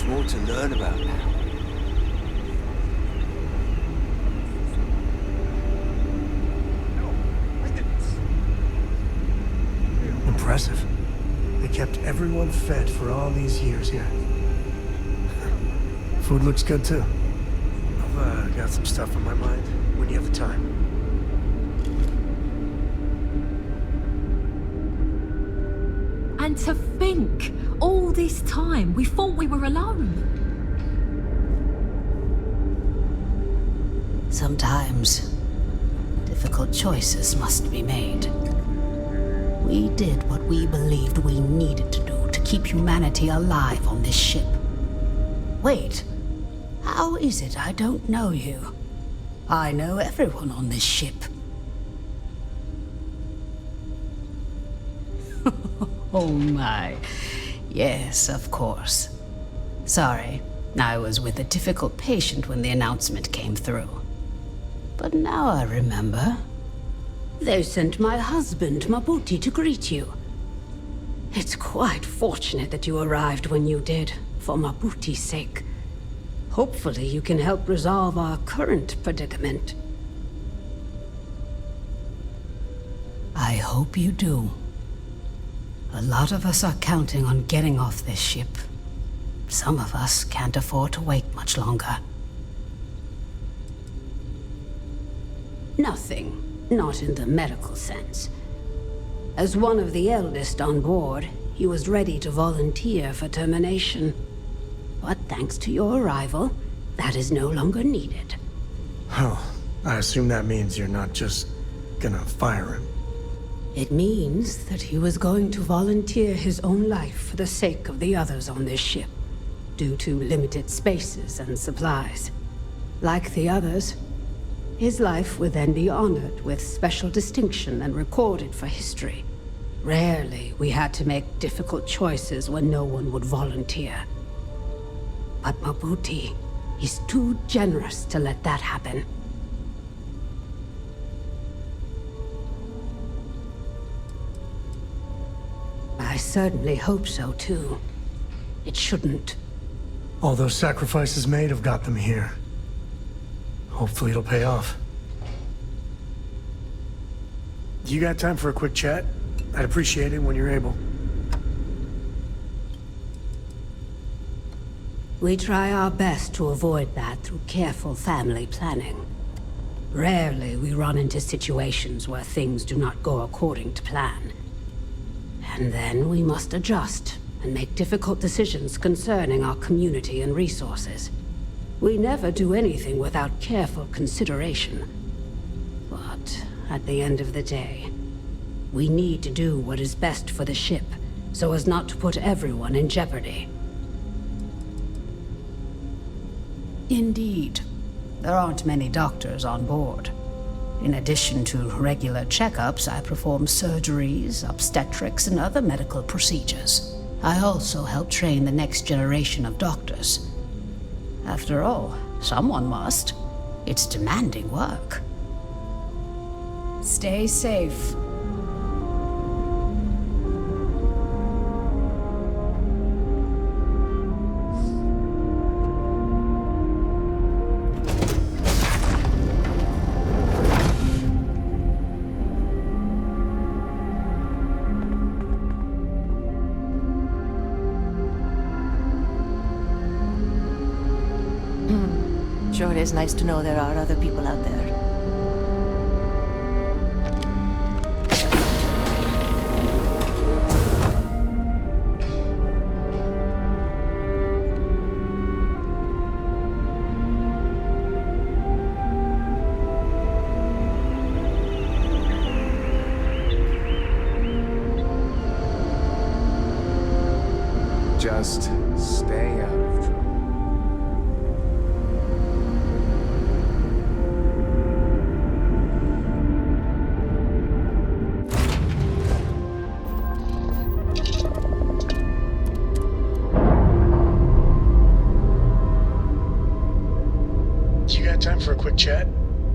More to learn about now. Impressive. They kept everyone fed for all these years here. Food looks good too. I've got some stuff on my mind when you have the time. And to think, all this time, we thought we were alone. Sometimes, difficult choices must be made. We did what we believed we needed to do to keep humanity alive on this ship. Wait, how is it I don't know you? I know everyone on this ship. Oh my. Yes, of course. Sorry, I was with a difficult patient when the announcement came through. But now I remember. They sent my husband, Mabhuti, to greet you. It's quite fortunate that you arrived when you did, for Mabhuti's sake. Hopefully you can help resolve our current predicament. I I hope you do. A lot of us are counting on getting off this ship. Some of us can't afford to wait much longer. Nothing. Not in the medical sense. As one of the eldest on board, he was ready to volunteer for termination. But thanks to your arrival, that is no longer needed. Oh, I assume that means you're not just gonna fire him. It means that he was going to volunteer his own life for the sake of the others on this ship, due to limited spaces and supplies. Like the others, his life would then be honored with special distinction and recorded for history. Rarely we had to make difficult choices when no one would volunteer. But Mabhuti is too generous to let that happen. I certainly hope so, too. It shouldn't. All those sacrifices made have got them here. Hopefully it'll pay off. You got time for a quick chat? I'd appreciate it when you're able. We try our best to avoid that through careful family planning. Rarely we run into situations where things do not go according to plan. And then we must adjust and make difficult decisions concerning our community and resources. We never do anything without careful consideration. But at the end of the day, we need to do what is best for the ship, so as not to put everyone in jeopardy. Indeed. There aren't many doctors on board. In addition to regular checkups, I perform surgeries, obstetrics, and other medical procedures. I also help train the next generation of doctors. After all, someone must. It's demanding work. Stay safe. Sure is nice to know there are other people out there. Just stay out of trouble. You got time for a quick chat?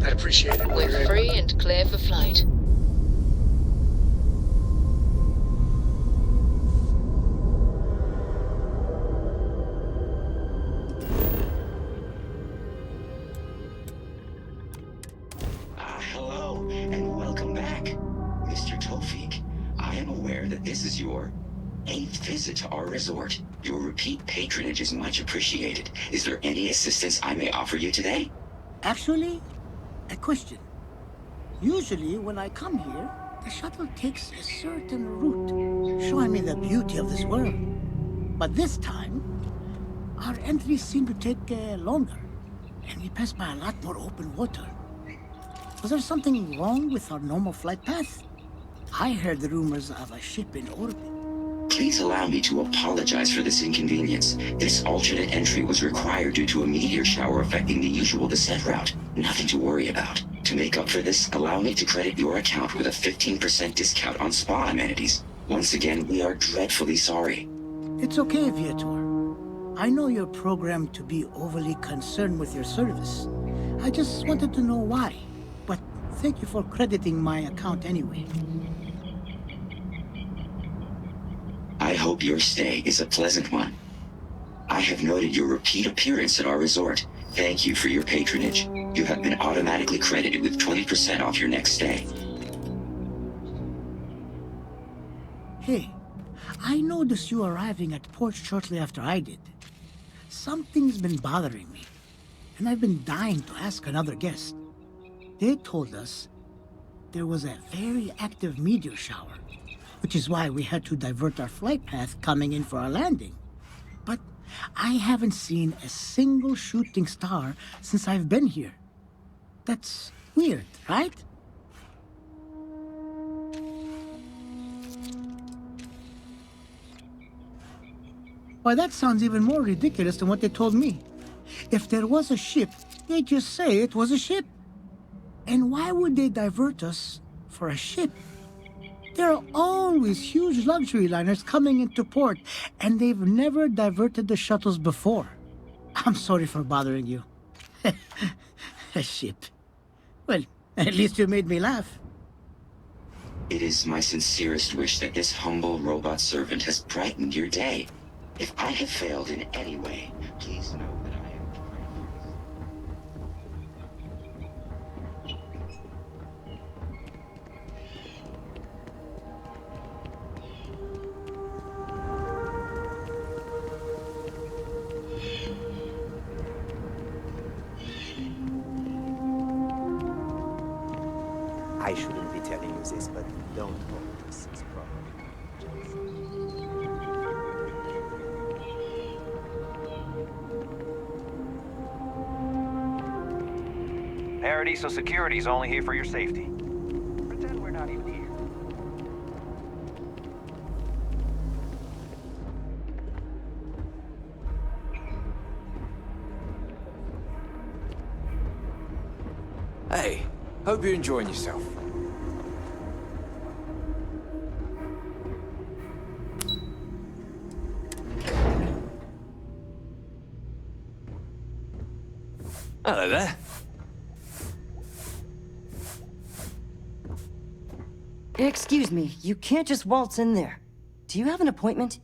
I'd appreciate it. We're free and clear for flight. Hello, and welcome back. Mr. Tofik, I am aware that this is your 8th visit to our resort. Your repeat patronage is much appreciated. Is there any assistance I may offer you today? Actually, a question. Usually when I come here, the shuttle takes a certain route, showing me the beauty of this world. But this time, our entries seem to take longer, and we pass by a lot more open water. Was there something wrong with our normal flight path? I heard the rumors of a ship in orbit. Please allow me to apologize for this inconvenience. This alternate entry was required due to a meteor shower affecting the usual descent route. Nothing to worry about. To make up for this, allow me to credit your account with a 15% discount on spa amenities. Once again, we are dreadfully sorry. It's okay, Viator. I know you're programmed to be overly concerned with your service. I just wanted to know why. But thank you for crediting my account anyway. I hope your stay is a pleasant one. I have noted your repeat appearance at our resort. Thank you for your patronage. You have been automatically credited with 20% off your next stay. Hey, I noticed you arriving at port shortly after I did. Something's been bothering me, and I've been dying to ask another guest. They told us there was a very active meteor shower, which is why we had to divert our flight path coming in for our landing. But I haven't seen a single shooting star since I've been here. That's weird, right? Why, that sounds even more ridiculous than what they told me. If there was a ship, they'd just say it was a ship. And why would they divert us for a ship? There are always huge luxury liners coming into port, and they've never diverted the shuttles before. I'm sorry for bothering you. A ship. Well, at least you made me laugh. It is my sincerest wish that this humble robot servant has brightened your day. If I have failed in any way, please know that I am I shouldn't be telling you this, but don't hold this as property. Paradiso security's only here for your safety. Pretend we're not even here. Hey, hope you're enjoying yourself. Hello there. Excuse me, you can't just waltz in there. Do you have an appointment?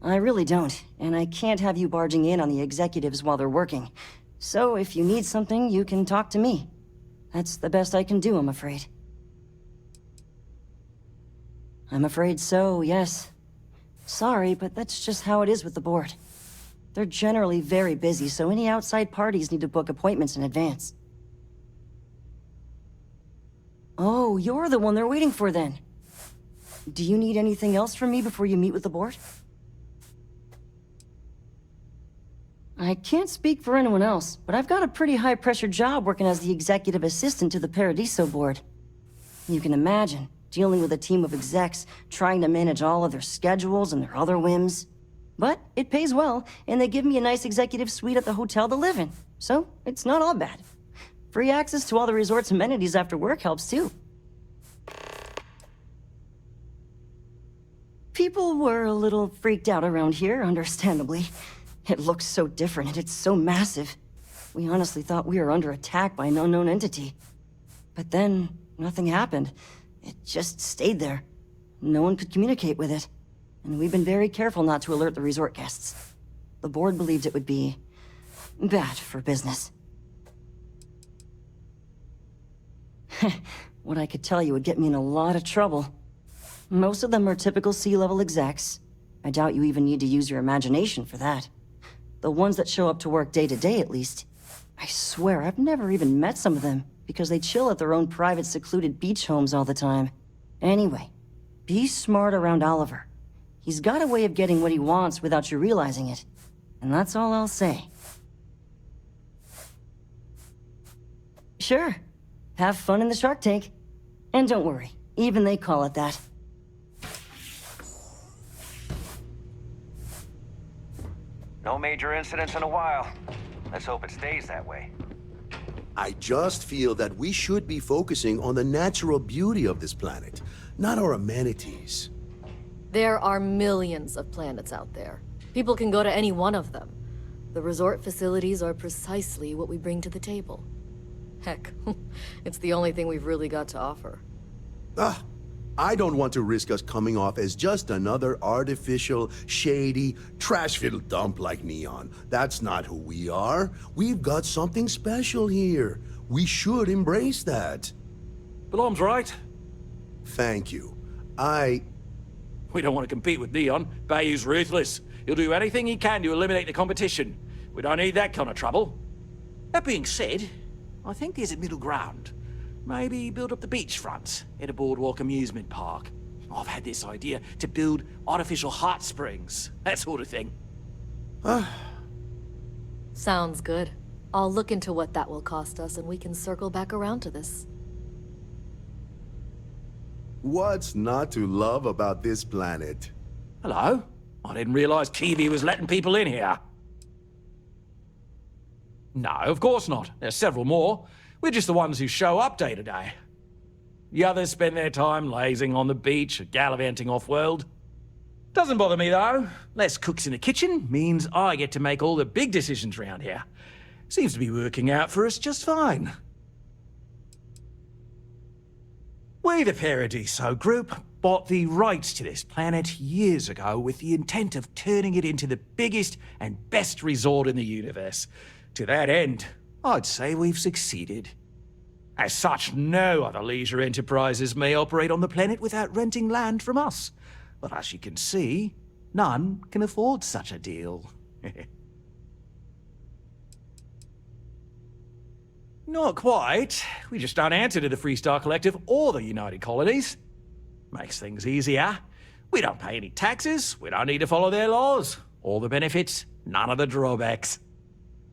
I really don't, and I can't have you barging in on the executives while they're working. So if you need something, you can talk to me. That's the best I can do, I'm afraid. I'm afraid so, yes. Sorry, but that's just how it is with the board. They're generally very busy, so any outside parties need to book appointments in advance. Oh, you're the one they're waiting for then. Do you need anything else from me before you meet with the board? I can't speak for anyone else, but I've got a pretty high-pressure job working as the executive assistant to the Paradiso board. You can imagine, dealing with a team of execs, trying to manage all of their schedules and their other whims. But it pays well, and they give me a nice executive suite at the hotel to live in, so it's not all bad. Free access to all the resort's amenities after work helps too. People were a little freaked out around here, understandably. It looks so different and it's so massive. We honestly thought we were under attack by an unknown entity. But then, nothing happened. It just stayed there. No one could communicate with it. And we've been very careful not to alert the resort guests. The board believed it would be bad for business. What I could tell you would get me in a lot of trouble. Most of them are typical C-level execs. I doubt you even need to use your imagination for that. The ones that show up to work day to day, at least. I swear, I've never even met some of them, because they chill at their own private, secluded beach homes all the time. Anyway, be smart around Oliver. He's got a way of getting what he wants without you realizing it. And that's all I'll say. Sure. Have fun in the Shark Tank. And don't worry, even they call it that. No major incidents in a while. Let's hope it stays that way. I just feel that we should be focusing on the natural beauty of this planet, not our amenities. There are millions of planets out there. People can go to any one of them. The resort facilities are precisely what we bring to the table. Heck, it's the only thing we've really got to offer. I don't want to risk us coming off as just another artificial, shady, trash-filled dump like Neon. That's not who we are. We've got something special here. We should embrace that. Belom's right. Thank you. We don't want to compete with Neon. Bayou's ruthless. He'll do anything he can to eliminate the competition. We don't need that kind of trouble. That being said, I think there's a middle ground. Maybe build up the beachfront at a boardwalk amusement park. I've had this idea to build artificial hot springs, that sort of thing. Sounds good. I'll look into what that will cost us and we can circle back around to this. What's not to love about this planet? Hello? I didn't realize Keavy was letting people in here. No, of course not. There's several more. We're just the ones who show up day to day. The others spend their time lazing on the beach or gallivanting off-world. Doesn't bother me, though. Less cooks in the kitchen means I get to make all the big decisions around here. Seems to be working out for us just fine. We, the Paradiso group, bought the rights to this planet years ago with the intent of turning it into the biggest and best resort in the universe. To that end, I'd say we've succeeded. As such, no other leisure enterprises may operate on the planet without renting land from us. But as you can see, none can afford such a deal. Not quite. We just don't answer to the Freestar Collective or the United Colonies. Makes things easier. We don't pay any taxes, we don't need to follow their laws. All the benefits, none of the drawbacks.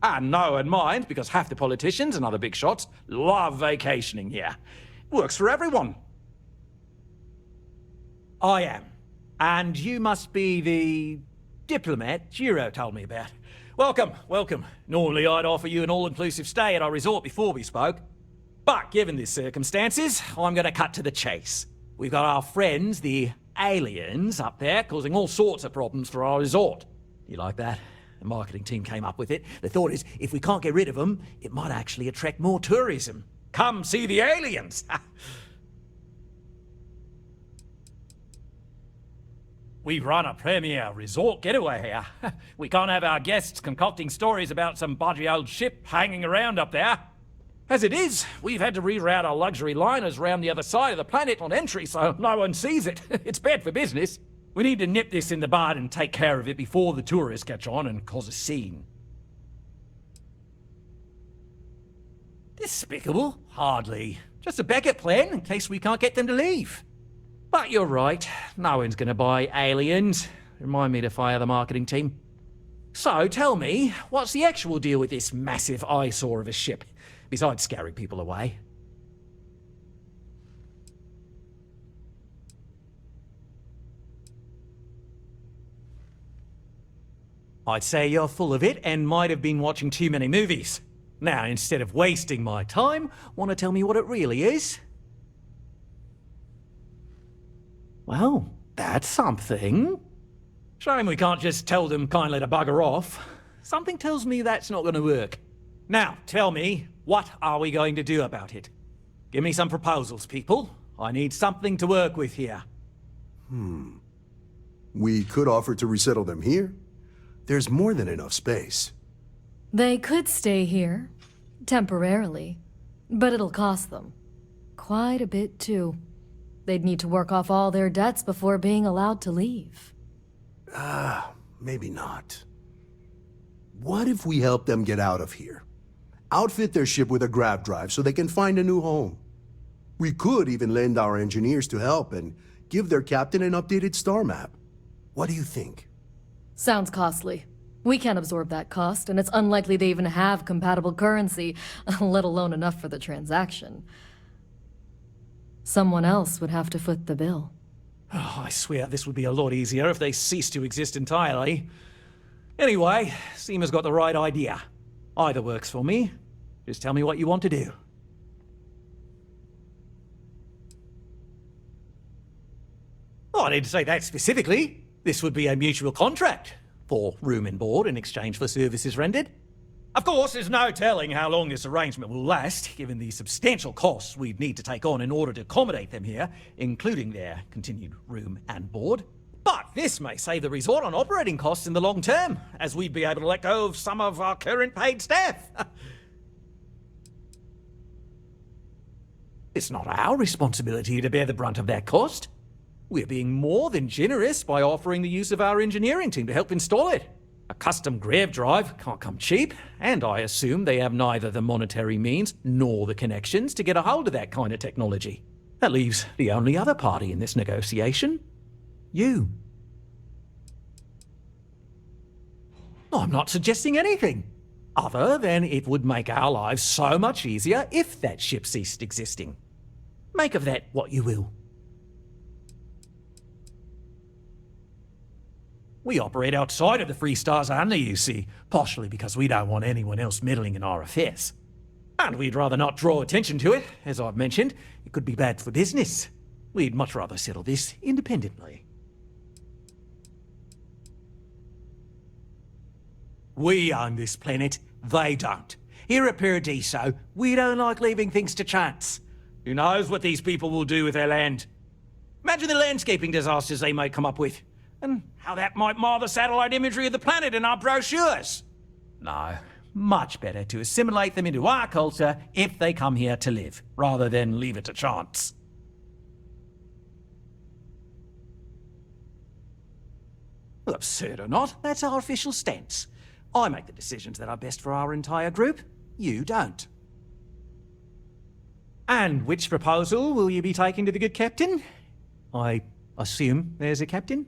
And no one minds, because half the politicians and other big shots love vacationing here. Works for everyone. I am. And you must be the diplomat Jiro told me about. Welcome, welcome. Normally I'd offer you an all-inclusive stay at our resort before we spoke. But given the circumstances, I'm going to cut to the chase. We've got our friends, the aliens, up there, causing all sorts of problems for our resort. You like that? The marketing team came up with it. The thought is, if we can't get rid of them, it might actually attract more tourism. Come see the aliens! We run a premier resort getaway here. We can't have our guests concocting stories about some budgy old ship hanging around up there. As it is, we've had to reroute our luxury liners around the other side of the planet on entry so no one sees it. It's bad for business. We need to nip this in the bud and take care of it before the tourists catch on and cause a scene. Despicable? Hardly. Just a backup plan in case we can't get them to leave. But you're right, no one's gonna buy aliens. Remind me to fire the marketing team. So tell me, what's the actual deal with this massive eyesore of a ship, besides scaring people away? I'd say you're full of it and might have been watching too many movies. Now, instead of wasting my time, want to tell me what it really is? Well, that's something. Shame we can't just tell them kindly to bugger off. Something tells me that's not going to work. Now, tell me, what are we going to do about it? Give me some proposals, people. I need something to work with here. We could offer to resettle them here. There's more than enough space. They could stay here, temporarily, but it'll cost them. Quite a bit, too. They'd need to work off all their debts before being allowed to leave. Maybe not. What if we help them get out of here? Outfit their ship with a grav drive so they can find a new home. We could even lend our engineers to help and give their captain an updated star map. What do you think? Sounds costly. We can't absorb that cost, and it's unlikely they even have compatible currency, let alone enough for the transaction. Someone else would have to foot the bill. Oh, I swear this would be a lot easier if they ceased to exist entirely. Anyway, Seema's got the right idea. Either works for me. Just tell me what you want to do. Oh, I didn't say that specifically. This would be a mutual contract for room and board in exchange for services rendered. Of course, there's no telling how long this arrangement will last, given the substantial costs we'd need to take on in order to accommodate them here, including their continued room and board. But this may save the resort on operating costs in the long term, as we'd be able to let go of some of our current paid staff. It's not our responsibility to bear the brunt of that cost. We're being more than generous by offering the use of our engineering team to help install it. A custom grav drive can't come cheap, and I assume they have neither the monetary means nor the connections to get a hold of that kind of technology. That leaves the only other party in this negotiation. You. I'm not suggesting anything, other than it would make our lives so much easier if that ship ceased existing. Make of that what you will. We operate outside of the Free Stars only, you see, partially because we don't want anyone else meddling in our affairs. And we'd rather not draw attention to it, as I've mentioned. It could be bad for business. We'd much rather settle this independently. We own this planet, they don't. Here at Paradiso, we don't like leaving things to chance. Who knows what these people will do with their land? Imagine the landscaping disasters they might come up with, and how that might mar the satellite imagery of the planet in our brochures. No, much better to assimilate them into our culture if they come here to live, rather than leave it to chance. Well, absurd or not, that's our official stance. I make the decisions that are best for our entire group. You don't. And which proposal will you be taking to the good captain? I assume there's a captain?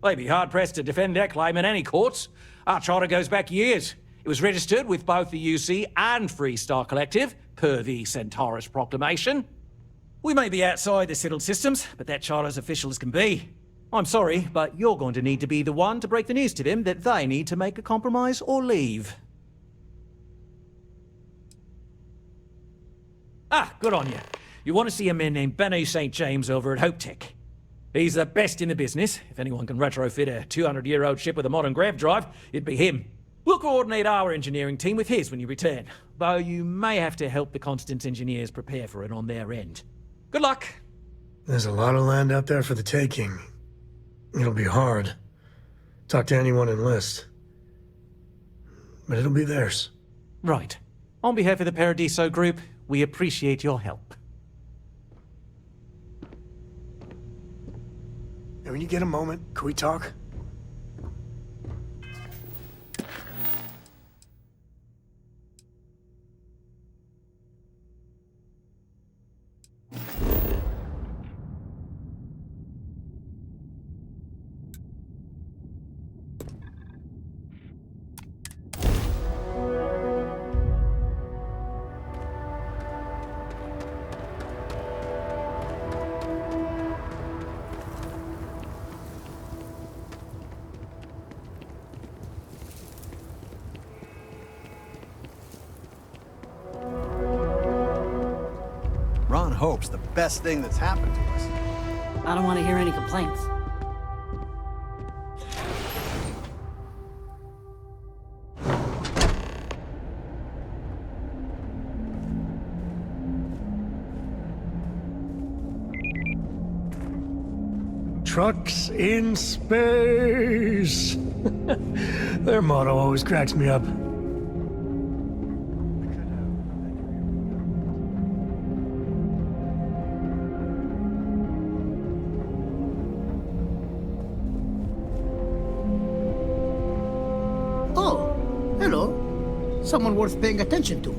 They'd be hard-pressed to defend their claim in any courts. Our charter goes back years. It was registered with both the UC and Free Star Collective, per the Centaurus Proclamation. We may be outside the settled systems, but that charter's official as can be. I'm sorry, but you're going to need to be the one to break the news to them that they need to make a compromise or leave. Ah, good on you. You want to see a man named Bennu St. James over at HopeTech. He's the best in the business. If anyone can retrofit a 200-year-old ship with a modern grav drive, it'd be him. We'll coordinate our engineering team with his when you return, though you may have to help the Constance engineers prepare for it on their end. Good luck. There's a lot of land out there for the taking. It'll be hard. Talk to anyone enlist. But it'll be theirs. Right. On behalf of the Paradiso group, we appreciate your help. And when you get a moment, can we talk? Hope's the best thing that's happened to us. I don't want to hear any complaints. Trucks in space. Their motto always cracks me up. Someone worth paying attention to.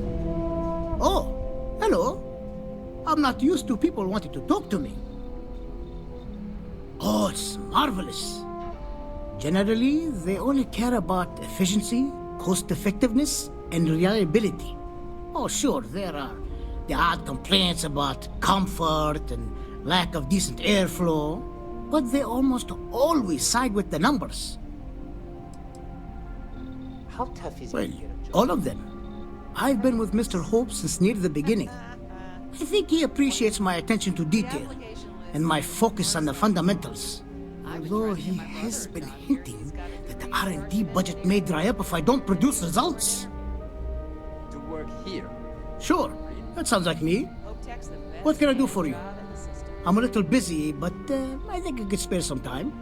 Oh, hello. I'm not used to people wanting to talk to me. Oh, it's marvelous. Generally, they only care about efficiency, cost-effectiveness, and reliability. Oh, sure, there are the odd complaints about comfort and lack of decent airflow, but they almost always side with the numbers. How tough is it? All of them. I've been with Mr. Hope since near the beginning. I think he appreciates my attention to detail and my focus on the fundamentals. Although he has been hinting that the R&D budget may dry up if I don't produce results. To work here? Sure. That sounds like me. What can I do for you? I'm a little busy, but I think I could spare some time.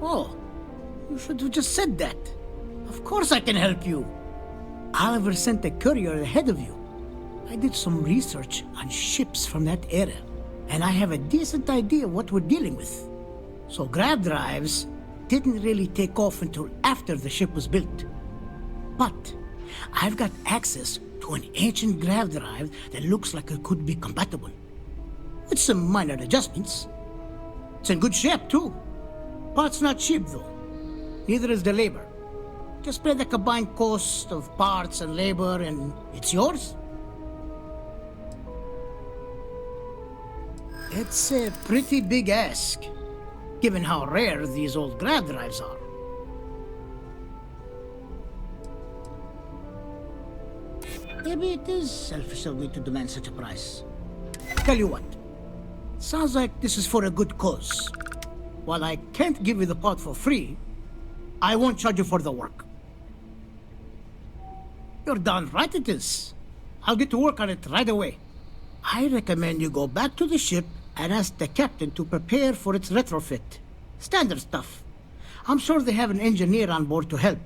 Oh. You should have just said that. Of course I can help you. Oliver sent a courier ahead of you. I did some research on ships from that era, and I have a decent idea what we're dealing with. So grav drives didn't really take off until after the ship was built. But I've got access to an ancient grav drive that looks like it could be compatible. With some minor adjustments. It's in good shape, too. Parts not cheap, though. Neither is the labor. Just pay the combined cost of parts and labor, and it's yours. It's a pretty big ask, given how rare these old grav drives are. Maybe it is selfish of me to demand such a price. Tell you what, sounds like this is for a good cause. While I can't give you the part for free, I won't charge you for the work. You're darn right it is. I'll get to work on it right away. I recommend you go back to the ship and ask the captain to prepare for its retrofit. Standard stuff. I'm sure they have an engineer on board to help.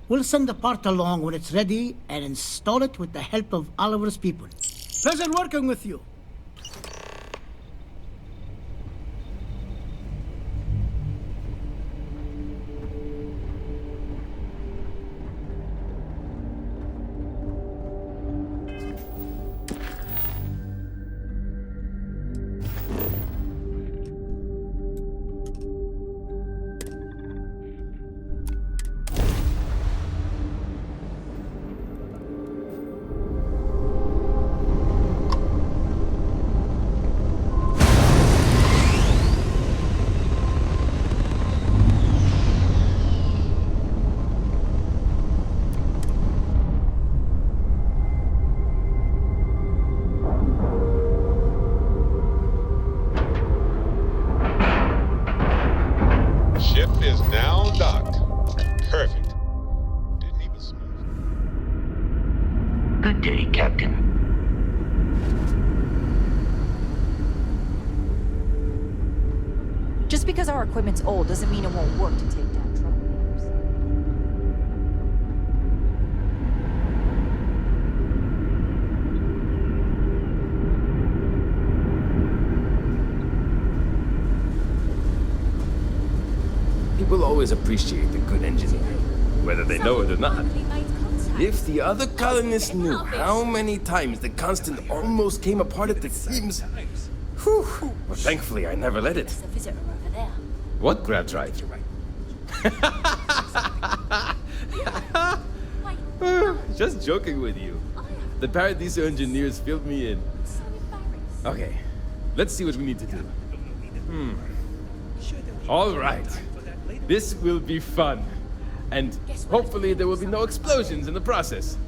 We'll send the part along when it's ready and install it with the help of Oliver's people. Pleasure working with you. Just because our equipment's old doesn't mean it won't work to take down troublemakers. People always appreciate a good engineer, whether they know it or not. If the other colonists knew how many times the Constant almost came apart at the seams... Whew. Well, thankfully, I never let it. What grav drive? Just joking with you. The Paradiso engineers filled me in. Okay, let's see what we need to do. All right. This will be fun. And hopefully there will be no explosions in the process.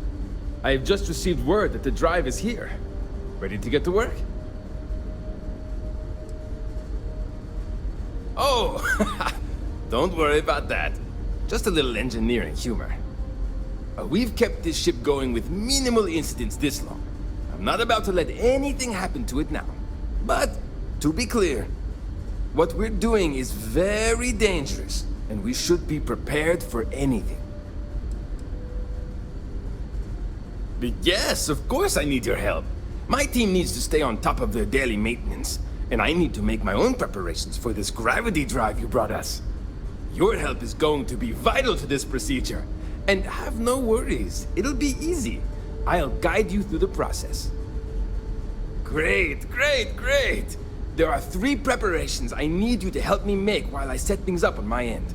I have just received word that the drive is here. Ready to get to work? Oh, don't worry about that. Just a little engineering humor. We've kept this ship going with minimal incidents this long. I'm not about to let anything happen to it now. But, to be clear, what we're doing is very dangerous, and we should be prepared for anything. But yes, of course I need your help. My team needs to stay on top of their daily maintenance. And I need to make my own preparations for this gravity drive you brought us. Your help is going to be vital to this procedure. And have no worries, it'll be easy. I'll guide you through the process. Great, great, great! There are 3 preparations I need you to help me make while I set things up on my end.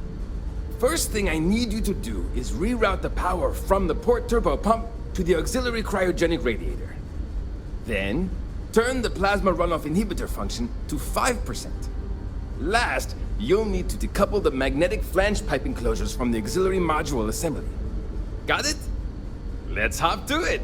First thing I need you to do is reroute the power from the port turbo pump to the auxiliary cryogenic radiator. Then, turn the plasma runoff inhibitor function to 5%. Last, you'll need to decouple the magnetic flange pipe enclosures from the auxiliary module assembly. Got it? Let's hop to it!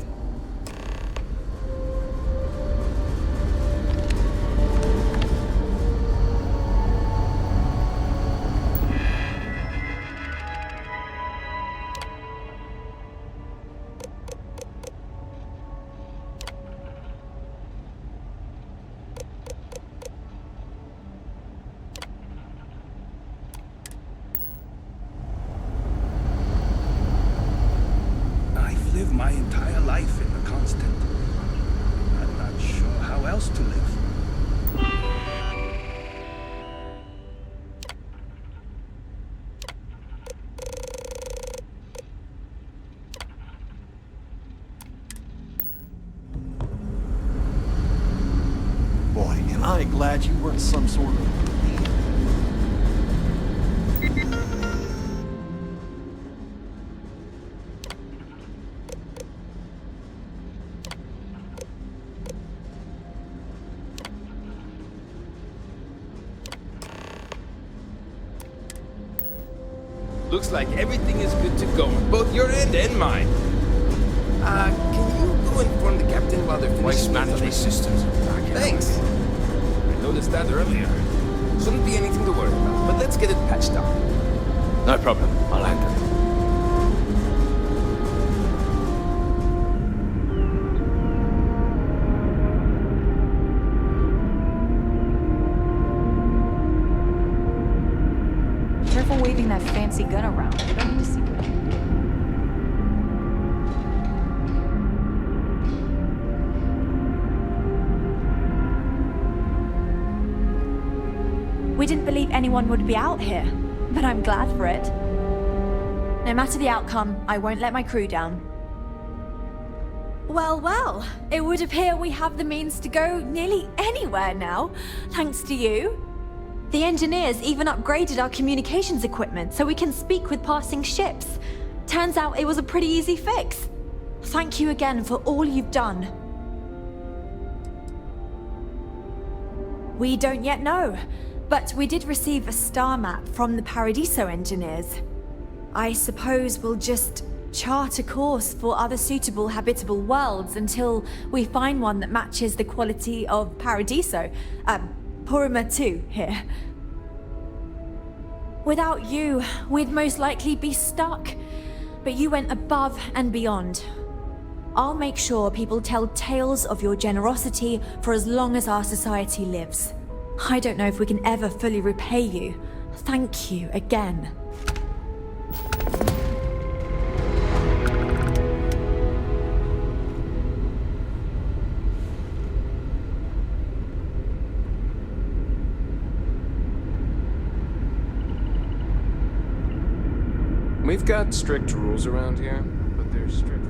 I glad you weren't some sort of... Looks like everything is good to go on both your end and mine. Can you go inform the captain while they're finishing management systems? Thanks. I noticed that earlier. Shouldn't be anything to worry about, but let's get it patched up. No problem. I'll handle it. Careful waving that fancy gun around. We don't need to see it. We didn't believe anyone would be out here, but I'm glad for it. No matter the outcome, I won't let my crew down. Well, well, it would appear we have the means to go nearly anywhere now, thanks to you. The engineers even upgraded our communications equipment so we can speak with passing ships. Turns out it was a pretty easy fix. Thank you again for all you've done. We don't yet know, but we did receive a star map from the Paradiso engineers. I suppose we'll just chart a course for other suitable habitable worlds until we find one that matches the quality of Paradiso. Porrima II here. Without you, we'd most likely be stuck. But you went above and beyond. I'll make sure people tell tales of your generosity for as long as our society lives. I don't know if we can ever fully repay you. Thank you again. We've got strict rules around here, but they're strict